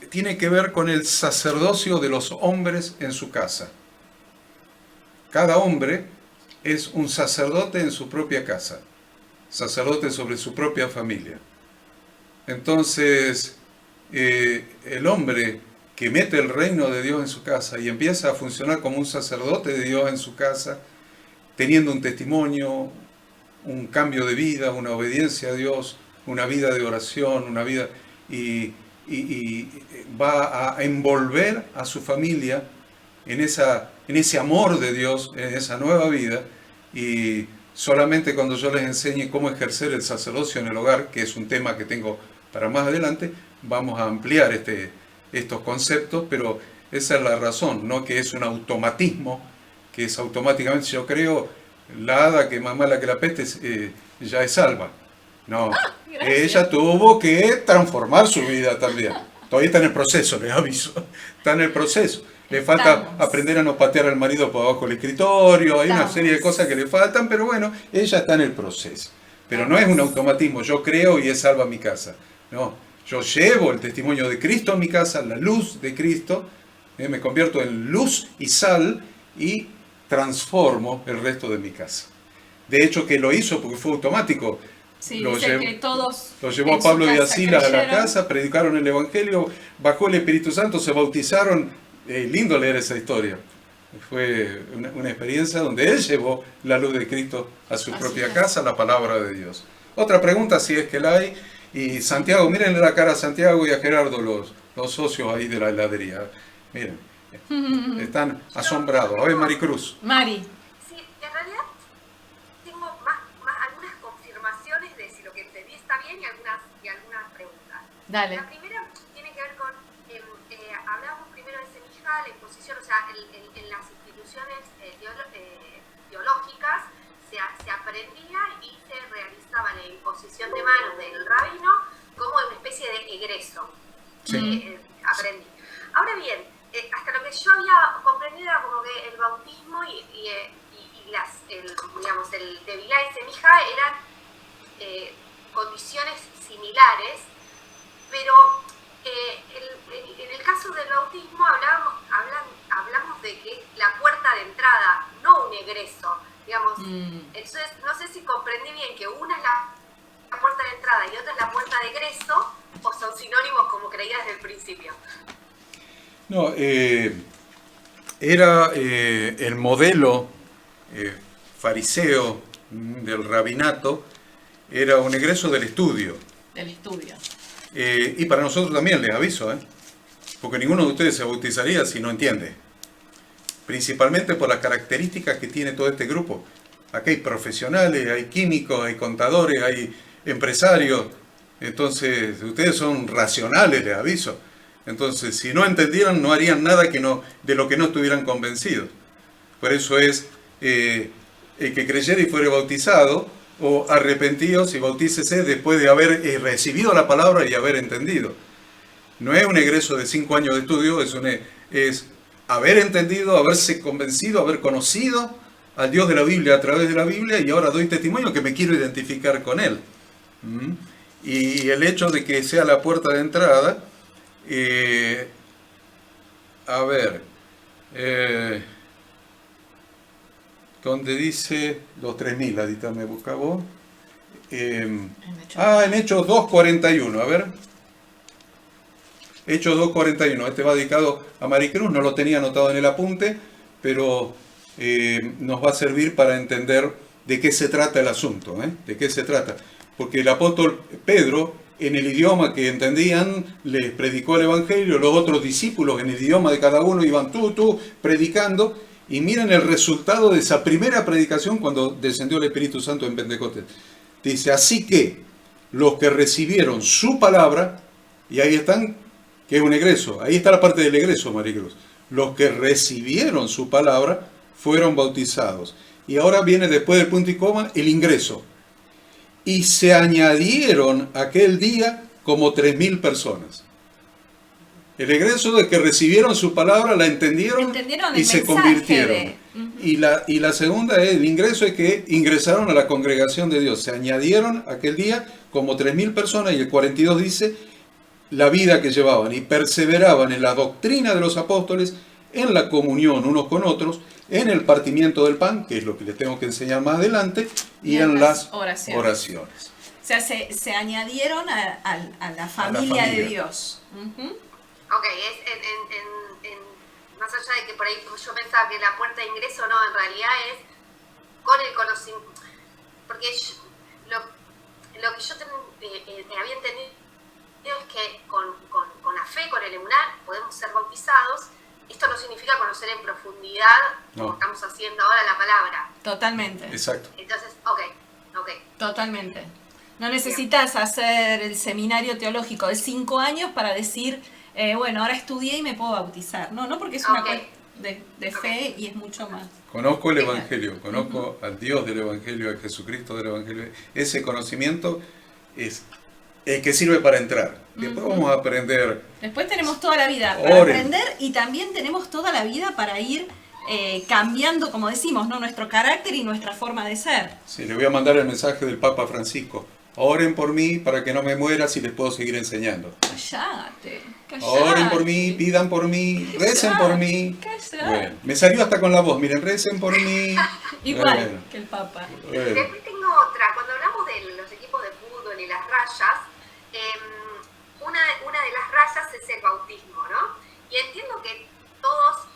tiene que ver con el sacerdocio de los hombres en su casa. Cada hombre es un sacerdote en su propia casa, sacerdote sobre su propia familia. Entonces, el hombre que mete el reino de Dios en su casa y empieza a funcionar como un sacerdote de Dios en su casa, teniendo un testimonio, un cambio de vida, una obediencia a Dios, una vida de oración, una vida y va a envolver a su familia en ese amor de Dios, en esa nueva vida, y solamente cuando yo les enseñe cómo ejercer el sacerdocio en el hogar, que es un tema que tengo para más adelante, vamos a ampliar estos conceptos, pero esa es la razón, no que es un automatismo, que es automáticamente, si yo creo, la hada que más mala que la peste ya es salva. No, ella tuvo que transformar su vida también. Todavía está en el proceso, les aviso. Está en el proceso. Le falta aprender a no patear al marido por abajo del escritorio, hay una serie de cosas que le faltan, pero bueno, ella está en el proceso. Pero no es un automatismo, yo creo y es salva mi casa. No, yo llevo el testimonio de Cristo a mi casa, la luz de Cristo, me convierto en luz y sal y transformo el resto de mi casa. De hecho que lo hizo porque fue automático. Sí, lo llevó a Pablo y a Silas a la casa, predicaron el Evangelio, bajó el Espíritu Santo, se bautizaron. Lindo leer esa historia. Fue una experiencia donde él llevó la luz de Cristo a su propia casa, la palabra de Dios. Otra pregunta, si es que la hay. Y Santiago, mírenle la cara a Santiago y a Gerardo, los socios ahí de la heladería. Miren, están asombrados. A ver, Maricruz. Mari. Sí, en realidad tengo algunas confirmaciones de si lo que entendí está bien y algunas preguntas. Dale. La primera tiene que ver con, hablábamos primero de semilla, la imposición, o sea, en las instituciones teológicas se aprendía y se realizaba la imposición de manos del rabino como una especie de egreso. Sí. Aprendí. Ahora bien, hasta lo que yo había comprendido era como que el bautismo y el de Bilá y Semija eran condiciones similares, pero en el caso del bautismo hablamos de que la puerta de entrada, no un egreso, digamos. Entonces, no sé si comprendí bien que una es la puerta de entrada y otra es la puerta de egreso, o son sinónimos como creía desde el principio. No, era el modelo fariseo del rabinato, era un egreso del estudio. Del estudio. Y para nosotros también, les aviso, porque ninguno de ustedes se bautizaría si no entiende. Principalmente por las características que tiene todo este grupo. Aquí hay profesionales, hay químicos, hay contadores, hay empresarios. Entonces, ustedes son racionales, les aviso. Entonces, si no entendieran, no harían nada de lo que no estuvieran convencidos. Por eso es el que creyera y fuere bautizado, o arrepentidos y bautícese después de haber recibido la palabra y haber entendido. No es un egreso de 5 años de estudio, es haber entendido, haberse convencido, haber conocido al Dios de la Biblia a través de la Biblia, y ahora doy testimonio que me quiero identificar con Él. Y el hecho de que sea la puerta de entrada, donde dice los 3.000, Adita, me busca vos. En Hechos 2.41, a ver. Hechos 2.41, este va dedicado a Maricruz, no lo tenía anotado en el apunte, pero nos va a servir para entender de qué se trata el asunto, de qué se trata. Porque el apóstol Pedro, en el idioma que entendían, les predicó el Evangelio, los otros discípulos en el idioma de cada uno iban tú, predicando, y miren el resultado de esa primera predicación cuando descendió el Espíritu Santo en Pentecostés. Dice, así que los que recibieron su palabra, y ahí están, que es un egreso, ahí está la parte del egreso, Maricruz. Los que recibieron su palabra fueron bautizados. Y ahora viene después del punto y coma el ingreso. Y se añadieron aquel día como 3.000 personas. El egreso de que recibieron su palabra, la entendieron y se convirtieron. Y la segunda es, el ingreso es que ingresaron a la congregación de Dios. Se añadieron aquel día como 3.000 personas, y el 42 dice la vida que llevaban, y perseveraban en la doctrina de los apóstoles, en la comunión unos con otros, en el partimiento del pan, que es lo que les tengo que enseñar más adelante, y en las oraciones. O sea, se añadieron a la familia de Dios. Ok, más allá de que por ahí yo pensaba que la puerta de ingreso, no, en realidad es con el conocimiento, porque lo que yo había entendido es que con la fe, con el emuná, podemos ser bautizados. Esto no significa conocer en profundidad, como estamos haciendo ahora, la palabra. Totalmente. Exacto. Entonces, ok. Totalmente. No necesitas hacer el seminario teológico de 5 años para decir, bueno, ahora estudié y me puedo bautizar. No, porque es una cuestión de fe y es mucho más. Conozco el Evangelio, conozco al Dios del Evangelio, al Jesucristo del Evangelio. Ese conocimiento es el que sirve para entrar. Después vamos a aprender. Después tenemos toda la vida para aprender, y también tenemos toda la vida para ir cambiando, como decimos, ¿no? Nuestro carácter y nuestra forma de ser. Sí, le voy a mandar el mensaje del Papa Francisco. Oren por mí para que no me muera, si les puedo seguir enseñando. Cállate. Oren por mí, pidan por mí, recen por mí. Bueno, me salió hasta con la voz, miren, recen por mí. Igual que el Papa. Después tengo otra. Cuando hablamos de los equipos de fútbol y las rayas, una de las rayas es el bautismo, ¿no? Y entiendo que todos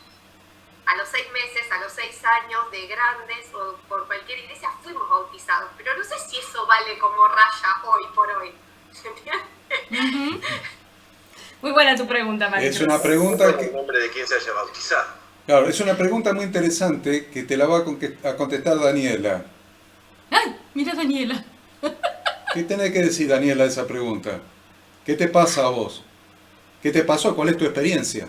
a los 6 meses, a los 6 años de grandes o por cualquier iglesia fuimos bautizados, pero no sé si eso vale como raya hoy por hoy. ¿Entiendes? Muy buena tu pregunta, María. Es una pregunta el nombre de quien se haya bautizado. Claro, es una pregunta muy interesante que te la va a contestar Daniela. ¡Ay! Mira, Daniela. ¿Qué tenés que decir, Daniela, a esa pregunta? ¿Qué te pasa a vos? ¿Qué te pasó? ¿Cuál es tu experiencia?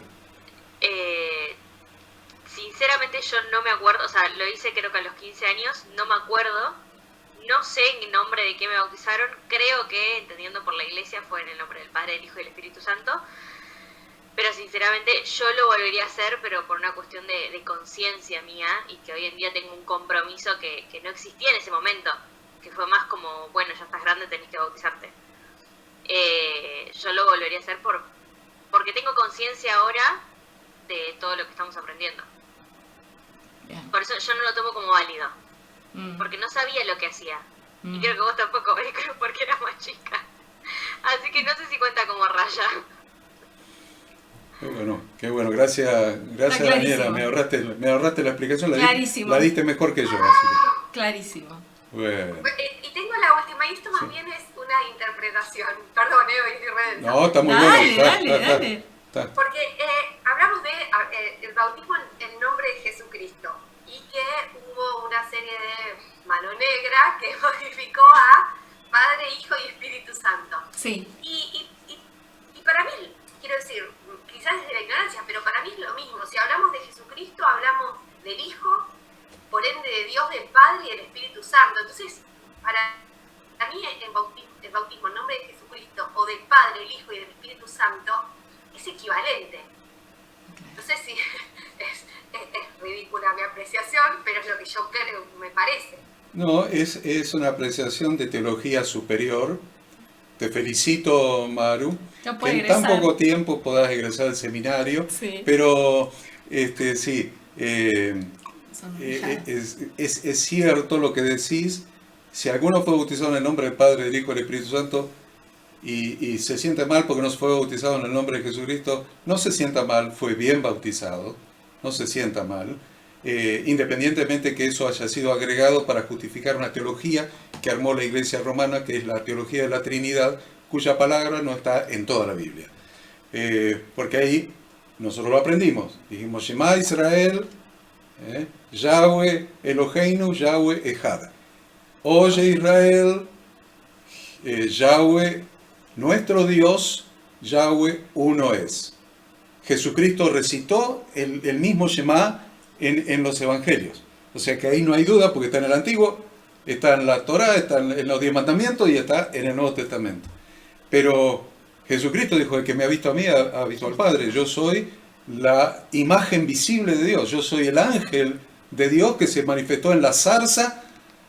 Sinceramente yo no me acuerdo, o sea, lo hice creo que a los 15 años, no me acuerdo, no sé en nombre de qué me bautizaron, creo que, entendiendo por la iglesia, fue en el nombre del Padre, del Hijo y del Espíritu Santo, pero sinceramente yo lo volvería a hacer, pero por una cuestión de conciencia mía, y que hoy en día tengo un compromiso que no existía en ese momento, que fue más como, bueno, ya estás grande, tenés que bautizarte. Yo lo volvería a hacer porque tengo conciencia ahora de todo lo que estamos aprendiendo. Bien. Por eso yo no lo tomo como válido, porque no sabía lo que hacía. Y creo que vos tampoco, porque eras más chica. Así que no sé si cuenta como raya. Qué bueno, gracias Daniela, me ahorraste la explicación, la diste mejor que yo. Así que. Clarísimo. Bueno. Y tengo la última, y esto más bien es una interpretación. Perdón, hoy estoy redensa. No, está muy bueno. Dale. Porque hablamos de el bautismo en nombre de Jesucristo, y que hubo una serie de mano negra que modificó a Padre, Hijo y Espíritu Santo. Sí. Y para mí, quiero decir, quizás desde la ignorancia, pero para mí es lo mismo. Si hablamos de Jesucristo, hablamos del Hijo, por ende de Dios, del Padre y del Espíritu Santo. Entonces, para mí el bautismo en nombre de Jesucristo, o del Padre, el Hijo y del Espíritu Santo, es equivalente. No sé si es ridícula mi apreciación, pero es lo que yo creo, me parece. No, es una apreciación de teología superior. Te felicito, Maru, que en tan poco tiempo podás egresar al seminario, sí. Pero sí, es cierto lo que decís. Si alguno fue bautizado en el nombre del Padre, del Hijo y del Espíritu Santo, y se siente mal porque no se fue bautizado en el nombre de Jesucristo, no se sienta mal, fue bien bautizado, no se sienta mal, independientemente que eso haya sido agregado para justificar una teología que armó la Iglesia Romana, que es la teología de la Trinidad, cuya palabra no está en toda la Biblia. Porque ahí nosotros lo aprendimos, dijimos Shema Israel, Yahweh Eloheinu, Yahweh Echad. Oye Israel, Yahweh nuestro Dios, Yahweh uno es. Jesucristo recitó el mismo Shema en los evangelios. O sea que ahí no hay duda, porque está en el Antiguo, está en la Torá, está en los 10 mandamientos y está en el Nuevo Testamento. Pero Jesucristo dijo: el que me ha visto a mí ha visto al Padre. Yo soy la imagen visible de Dios. Yo soy el ángel de Dios que se manifestó en la zarza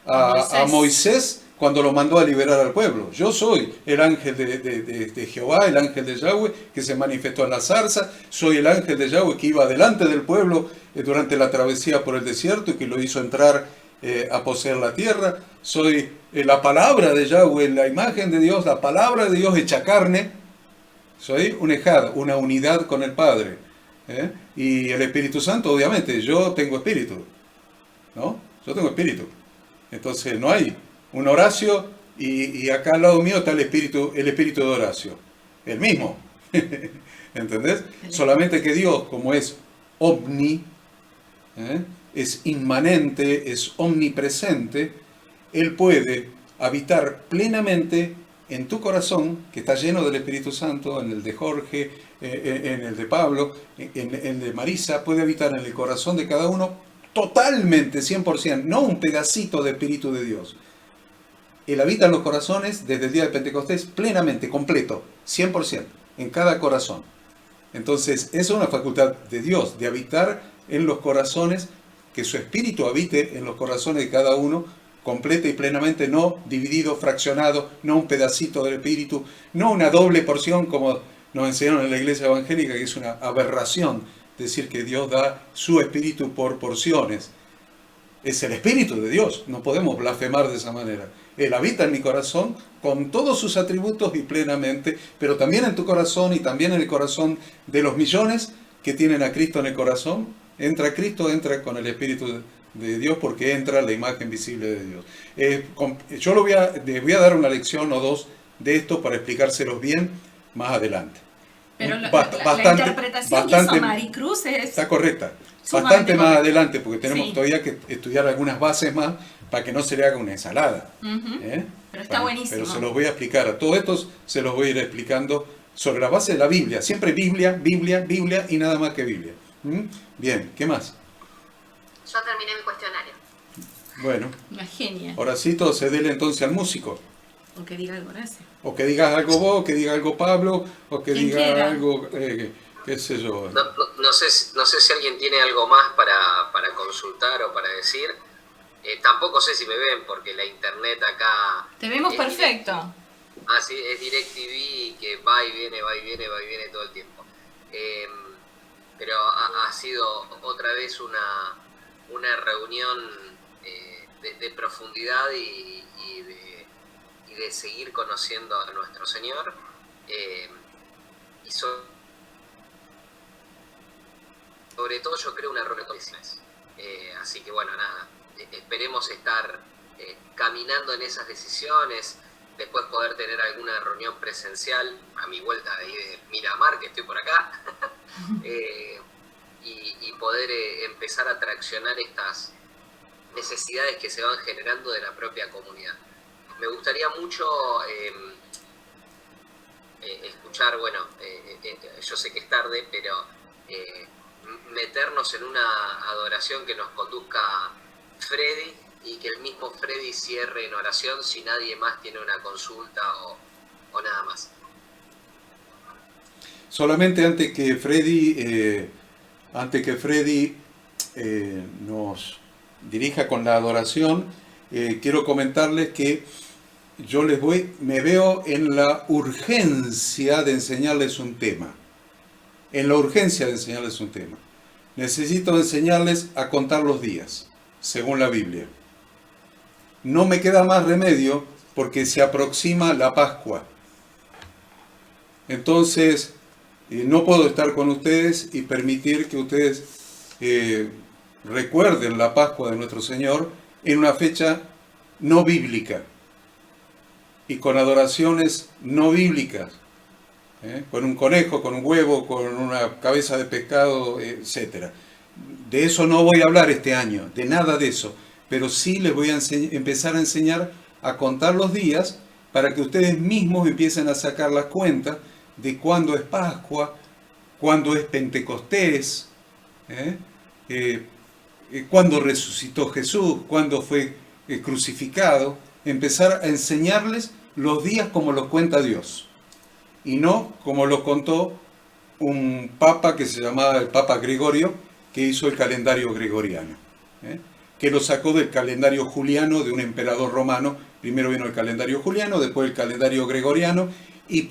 a Moisés cuando lo mandó a liberar al pueblo. Yo soy el ángel de Jehová, el ángel de Yahweh, que se manifestó en la zarza. Soy el ángel de Yahweh que iba delante del pueblo durante la travesía por el desierto y que lo hizo entrar a poseer la tierra. Soy la palabra de Yahweh, la imagen de Dios, la palabra de Dios hecha carne. Soy un ejad, una unidad con el Padre. Y el Espíritu Santo, obviamente, yo tengo espíritu, ¿no? Yo tengo espíritu. Entonces no hay un Horacio y acá al lado mío está el espíritu de Horacio. El mismo. ¿Entendés? Solamente que Dios, como es omni, es inmanente, es omnipresente, Él puede habitar plenamente en tu corazón, que está lleno del Espíritu Santo, en el de Jorge, en el de Pablo, en el de Marisa, puede habitar en el corazón de cada uno totalmente, 100%, no un pedacito de Espíritu de Dios. Él habita en los corazones desde el día de Pentecostés plenamente, completo, 100%, en cada corazón. Entonces, es una facultad de Dios, de habitar en los corazones, que su Espíritu habite en los corazones de cada uno, completa y plenamente, no dividido, fraccionado, no un pedacito del Espíritu, no una doble porción como nos enseñaron en la iglesia evangélica, que es una aberración decir que Dios da su Espíritu por porciones. Es el Espíritu de Dios, no podemos blasfemar de esa manera. Él habita en mi corazón con todos sus atributos y plenamente, pero también en tu corazón y también en el corazón de los millones que tienen a Cristo en el corazón. Entra Cristo, entra con el Espíritu de Dios, porque entra la imagen visible de Dios. Yo les voy a dar una lección o dos de esto para explicárselos bien más adelante. Pero la interpretación que hizo Maricruz está correcta. Bastante más adelante, porque tenemos todavía que estudiar algunas bases más para que no se le haga una ensalada. Pero está buenísimo. Pero se los voy a explicar. A todos estos se los voy a ir explicando sobre la base de la Biblia. Siempre Biblia, Biblia, Biblia y nada más que Biblia. Bien, ¿qué más? Yo terminé mi cuestionario. Bueno. Una genia. Horacito, cedele entonces al músico. O que diga algo, Horacio. O que digas algo vos, que diga algo Pablo, o que diga quiera. algo, qué sé yo. No sé si alguien tiene algo más para consultar o para decir. Tampoco sé si me ven, porque la internet acá... Te vemos perfecto. Sí, es DirecTV que va y viene todo el tiempo. Pero ha sido otra vez una reunión de profundidad y de seguir conociendo a nuestro Señor. Y sobre todo yo creo una reunión de decisiones. Así que bueno, nada, esperemos estar caminando en esas decisiones, después poder tener alguna reunión presencial a mi vuelta de ahí de Miramar, que estoy por acá, y poder empezar a traccionar estas necesidades que se van generando de la propia comunidad. Me gustaría mucho escuchar, bueno, yo sé que es tarde, pero meternos en una adoración que nos conduzca Freddy y que el mismo Freddy cierre en oración si nadie más tiene una consulta o nada más. Solamente antes que Freddy nos dirija con la adoración, quiero comentarles que yo me veo en la urgencia de enseñarles un tema. Necesito enseñarles a contar los días, según la Biblia. No me queda más remedio porque se aproxima la Pascua. Entonces, no puedo estar con ustedes y permitir que ustedes recuerden la Pascua de nuestro Señor en una fecha no bíblica y con adoraciones no bíblicas, con un conejo, con un huevo, con una cabeza de pescado, etc. De eso no voy a hablar este año, de nada de eso, pero sí les voy a empezar a enseñar a contar los días para que ustedes mismos empiecen a sacar las cuentas de cuándo es Pascua, cuándo es Pentecostés, cuándo resucitó Jesús, cuándo fue crucificado. Empezar a enseñarles los días como los cuenta Dios y no como los contó un papa que se llamaba el Papa Gregorio, que hizo el calendario gregoriano. que lo sacó del calendario juliano de un emperador romano. Primero vino el calendario juliano, después el calendario gregoriano, y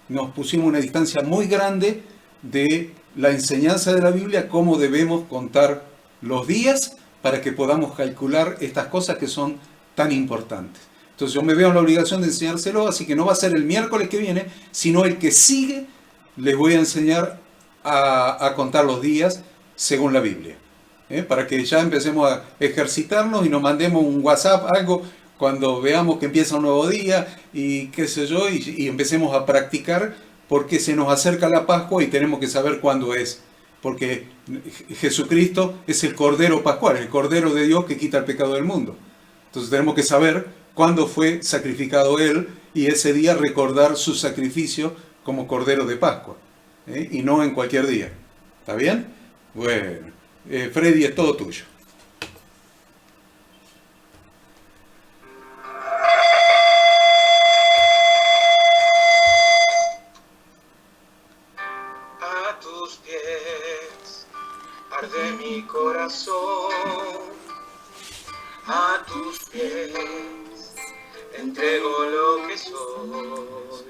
nos pusimos una distancia muy grande de la enseñanza de la Biblia, cómo debemos contar los días para que podamos calcular estas cosas que son tan importantes. Entonces yo me veo en la obligación de enseñárselo, así que no va a ser el miércoles que viene, sino el que sigue les voy a enseñar a contar los días según la Biblia. Para que ya empecemos a ejercitarnos y nos mandemos un WhatsApp, algo, cuando veamos que empieza un nuevo día y qué sé yo, y empecemos a practicar, porque se nos acerca la Pascua y tenemos que saber cuándo es. Porque Jesucristo es el Cordero Pascual, el Cordero de Dios que quita el pecado del mundo. Entonces tenemos que saber cuándo fue sacrificado Él y ese día recordar su sacrificio como Cordero de Pascua. Y no en cualquier día. ¿Está bien? Bueno, Freddy, es todo tuyo. A tus pies arde mi corazón, a tus pies entrego lo que soy.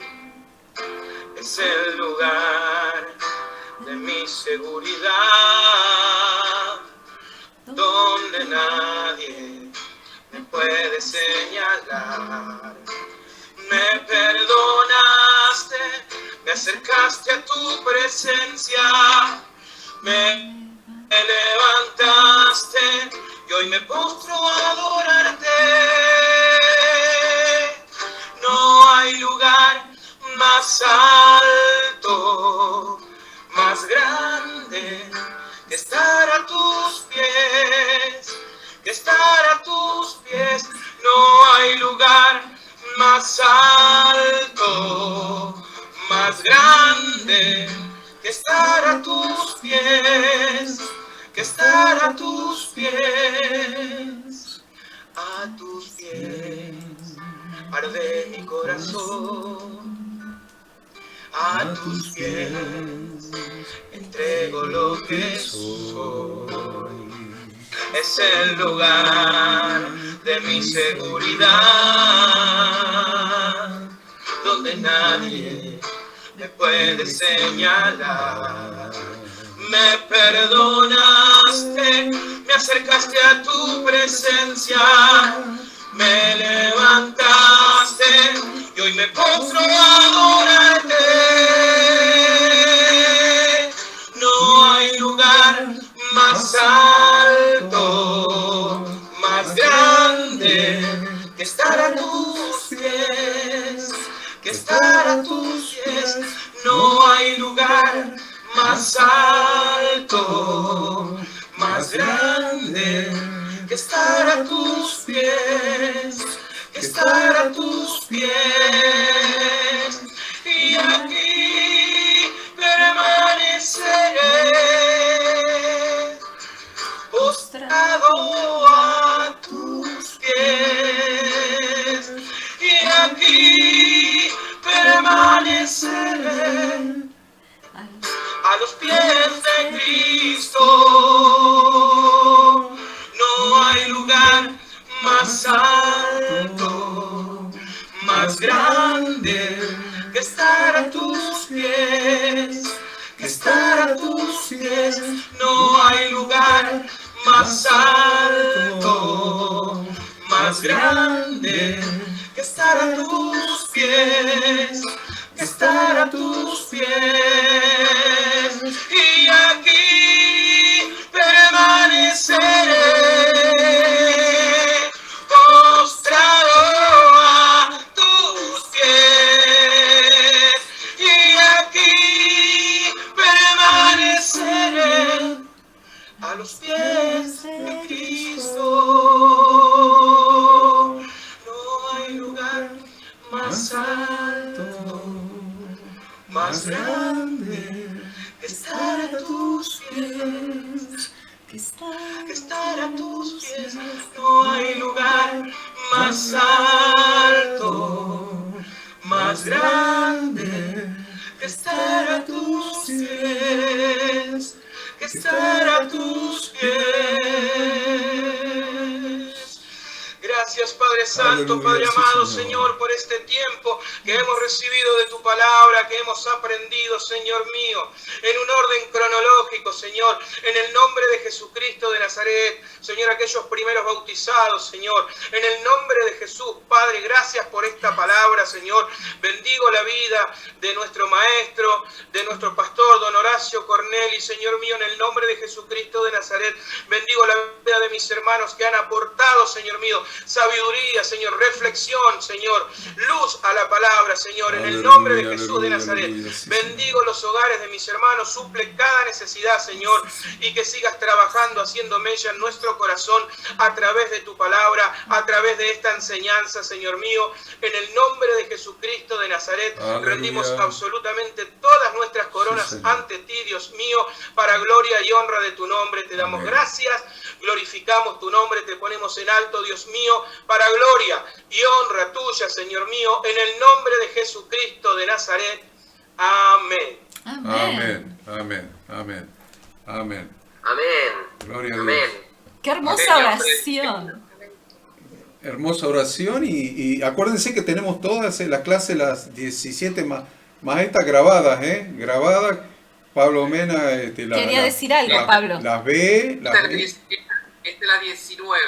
Es el lugar de mi seguridad, donde nadie me puede señalar. Me perdonaste, me acercaste a tu presencia, me levantaste y hoy me postro a adorarte. No hay lugar más alto, más grande que estar a tus pies, que estar a tus pies. No hay lugar más alto, más grande que estar a tus pies, que estar a tus pies. A tus pies arde mi corazón, a tus pies entrego lo que soy. Es el lugar de mi seguridad, donde nadie me puede señalar. Me perdonaste, me acercaste a tu presencia, me levantaste y hoy me postro a adorarte. No hay lugar más alto, más grande que estar a tus pies, que estar a tus pies. No hay lugar más alto, más grande que estar a tus pies, que estar a tus pies. Y aquí permaneceré postrado a tus pies. Y aquí permaneceré a los pies de Cristo. No hay lugar más alto, más grande que estar a tus pies, que estar a tus pies. No hay lugar más alto, más grande que estar a tus pies, que estar a tus pies. Y aquí permaneceré postrado a tus pies. Y aquí permaneceré a los pies de Cristo. No hay lugar más alto, más grande que estar a tus pies, que estar a tus pies. No hay lugar más alto, más grande que estar a tus pies, que estar a tus pies. Gracias, Padre Santo, Aleluya, Padre sí, amado, Señor. Señor, por este tiempo que hemos recibido de tu palabra, que hemos aprendido, Señor mío, en un orden cronológico, Señor, en el nombre de Jesucristo de Nazaret, Señor, aquellos primeros bautizados, Señor, en el nombre de Jesús, Padre, gracias por esta palabra, Señor. Bendigo la vida de nuestro maestro, de nuestro pastor, don Horacio Corneli, Señor mío, en el nombre de Jesucristo de Nazaret. Bendigo la vida de mis hermanos que han aportado, Señor mío, sabiduría, Señor, reflexión, Señor, luz a la palabra, Señor, en el nombre de Jesús de Nazaret. Bendigo los hogares de mis hermanos, suple cada necesidad, Señor, y que sigas trabajando, haciendo mella en nuestro corazón a través de tu palabra, a través de esta enseñanza, Señor mío, en el nombre de Jesucristo de Nazaret. Rendimos absolutamente todas nuestras coronas ante ti, Dios mío, para gloria y honra de tu nombre. Te damos gracias, glorificamos tu nombre, te ponemos en alto, Dios mío, para gloria y honra tuya, Señor mío, en el nombre de Jesucristo de Nazaret. Amén. Amén, amén, amén, amén. Amén. Gloria a Dios. Amén. Qué hermosa oración. Hermosa oración y acuérdense que tenemos todas las clases, las 17 maestras grabadas, grabadas. Pablo Mena, quería decir algo, Pablo. Las ve, Esta es la 19.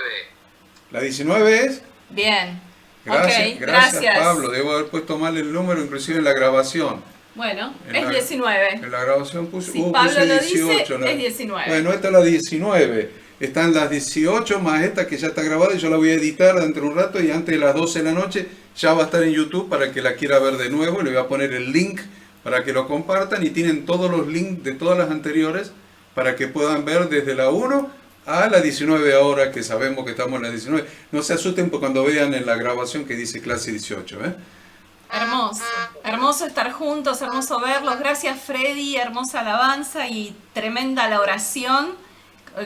¿La 19 es? Bien. Gracias, Okay, gracias, Pablo. Debo haber puesto mal el número, inclusive en la grabación. Bueno, En es la- 19. En la grabación puse, Si Pablo puse lo 18. dice, es 19. Bueno, esta es la 19. Están las 18 más esta que ya está grabada y yo la voy a editar dentro de un rato y antes de las 12 de la noche ya va a estar en YouTube para el que la quiera ver de nuevo. Le voy a poner el link para que lo compartan y tienen todos los links de todas las anteriores para que puedan ver desde la 1 a la 19 ahora que sabemos que estamos en la 19. No se asusten cuando vean en la grabación que dice clase 18, ¿eh? Hermoso, hermoso estar juntos, hermoso verlos. Gracias, Freddy, hermosa alabanza y tremenda la oración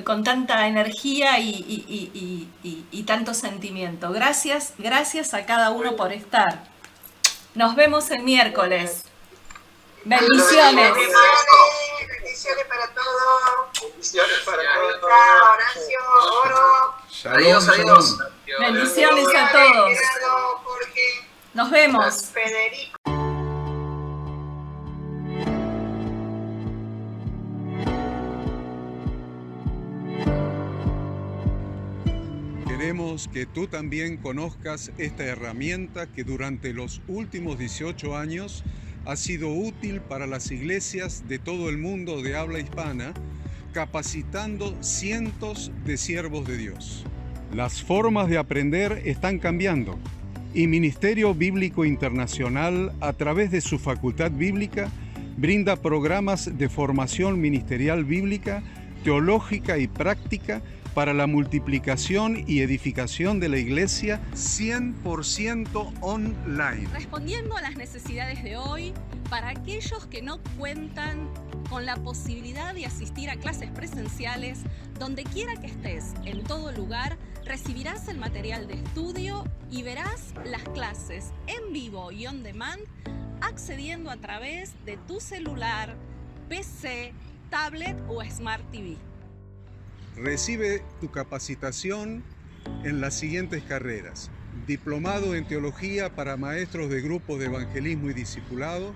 con tanta energía y tanto sentimiento. Gracias, gracias a cada uno por estar. Nos vemos el miércoles. Bendiciones. Bendiciones para todos. Bendiciones para todos. Horacio, Oro. Shalom, Adiós, adiós. shalom. Bendiciones a todos. Gerardo, Jorge, Nos vemos. Federico. Queremos que tú también conozcas esta herramienta que durante los últimos 18 años ha sido útil para las iglesias de todo el mundo de habla hispana, capacitando cientos de siervos de Dios. Las formas de aprender están cambiando y Ministerio Bíblico Internacional, a través de su facultad bíblica, brinda programas de formación ministerial bíblica, teológica y práctica para la multiplicación y edificación de la iglesia 100% online. Respondiendo a las necesidades de hoy, para aquellos que no cuentan con la posibilidad de asistir a clases presenciales, donde quiera que estés, en todo lugar, recibirás el material de estudio y verás las clases en vivo y on demand, accediendo a través de tu celular, PC, tablet o Smart TV. Recibe tu capacitación en las siguientes carreras: diplomado en teología para maestros de grupos de evangelismo y discipulado,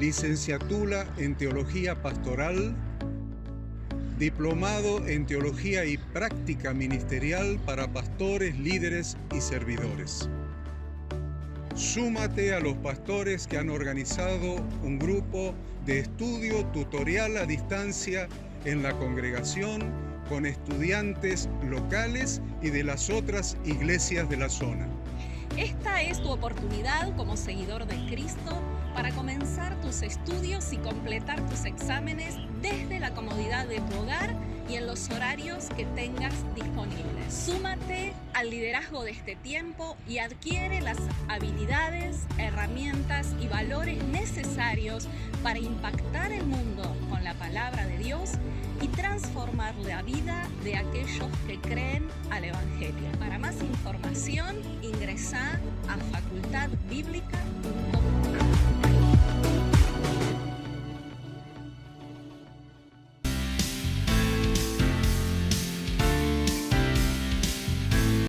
licenciatura en teología pastoral, diplomado en teología y práctica ministerial para pastores, líderes y servidores. Súmate a los pastores que han organizado un grupo de estudio tutorial a distancia en la congregación con estudiantes locales y de las otras iglesias de la zona. Esta es tu oportunidad como seguidor de Cristo para comenzar tus estudios y completar tus exámenes desde la comodidad de tu hogar y en los horarios que tengas disponibles. Súmate al liderazgo de este tiempo y adquiere las habilidades, herramientas y valores necesarios para impactar el mundo con la palabra de Dios y transformar la vida de aquellos que creen al Evangelio. Para más información, ingresa a facultadbiblica.com.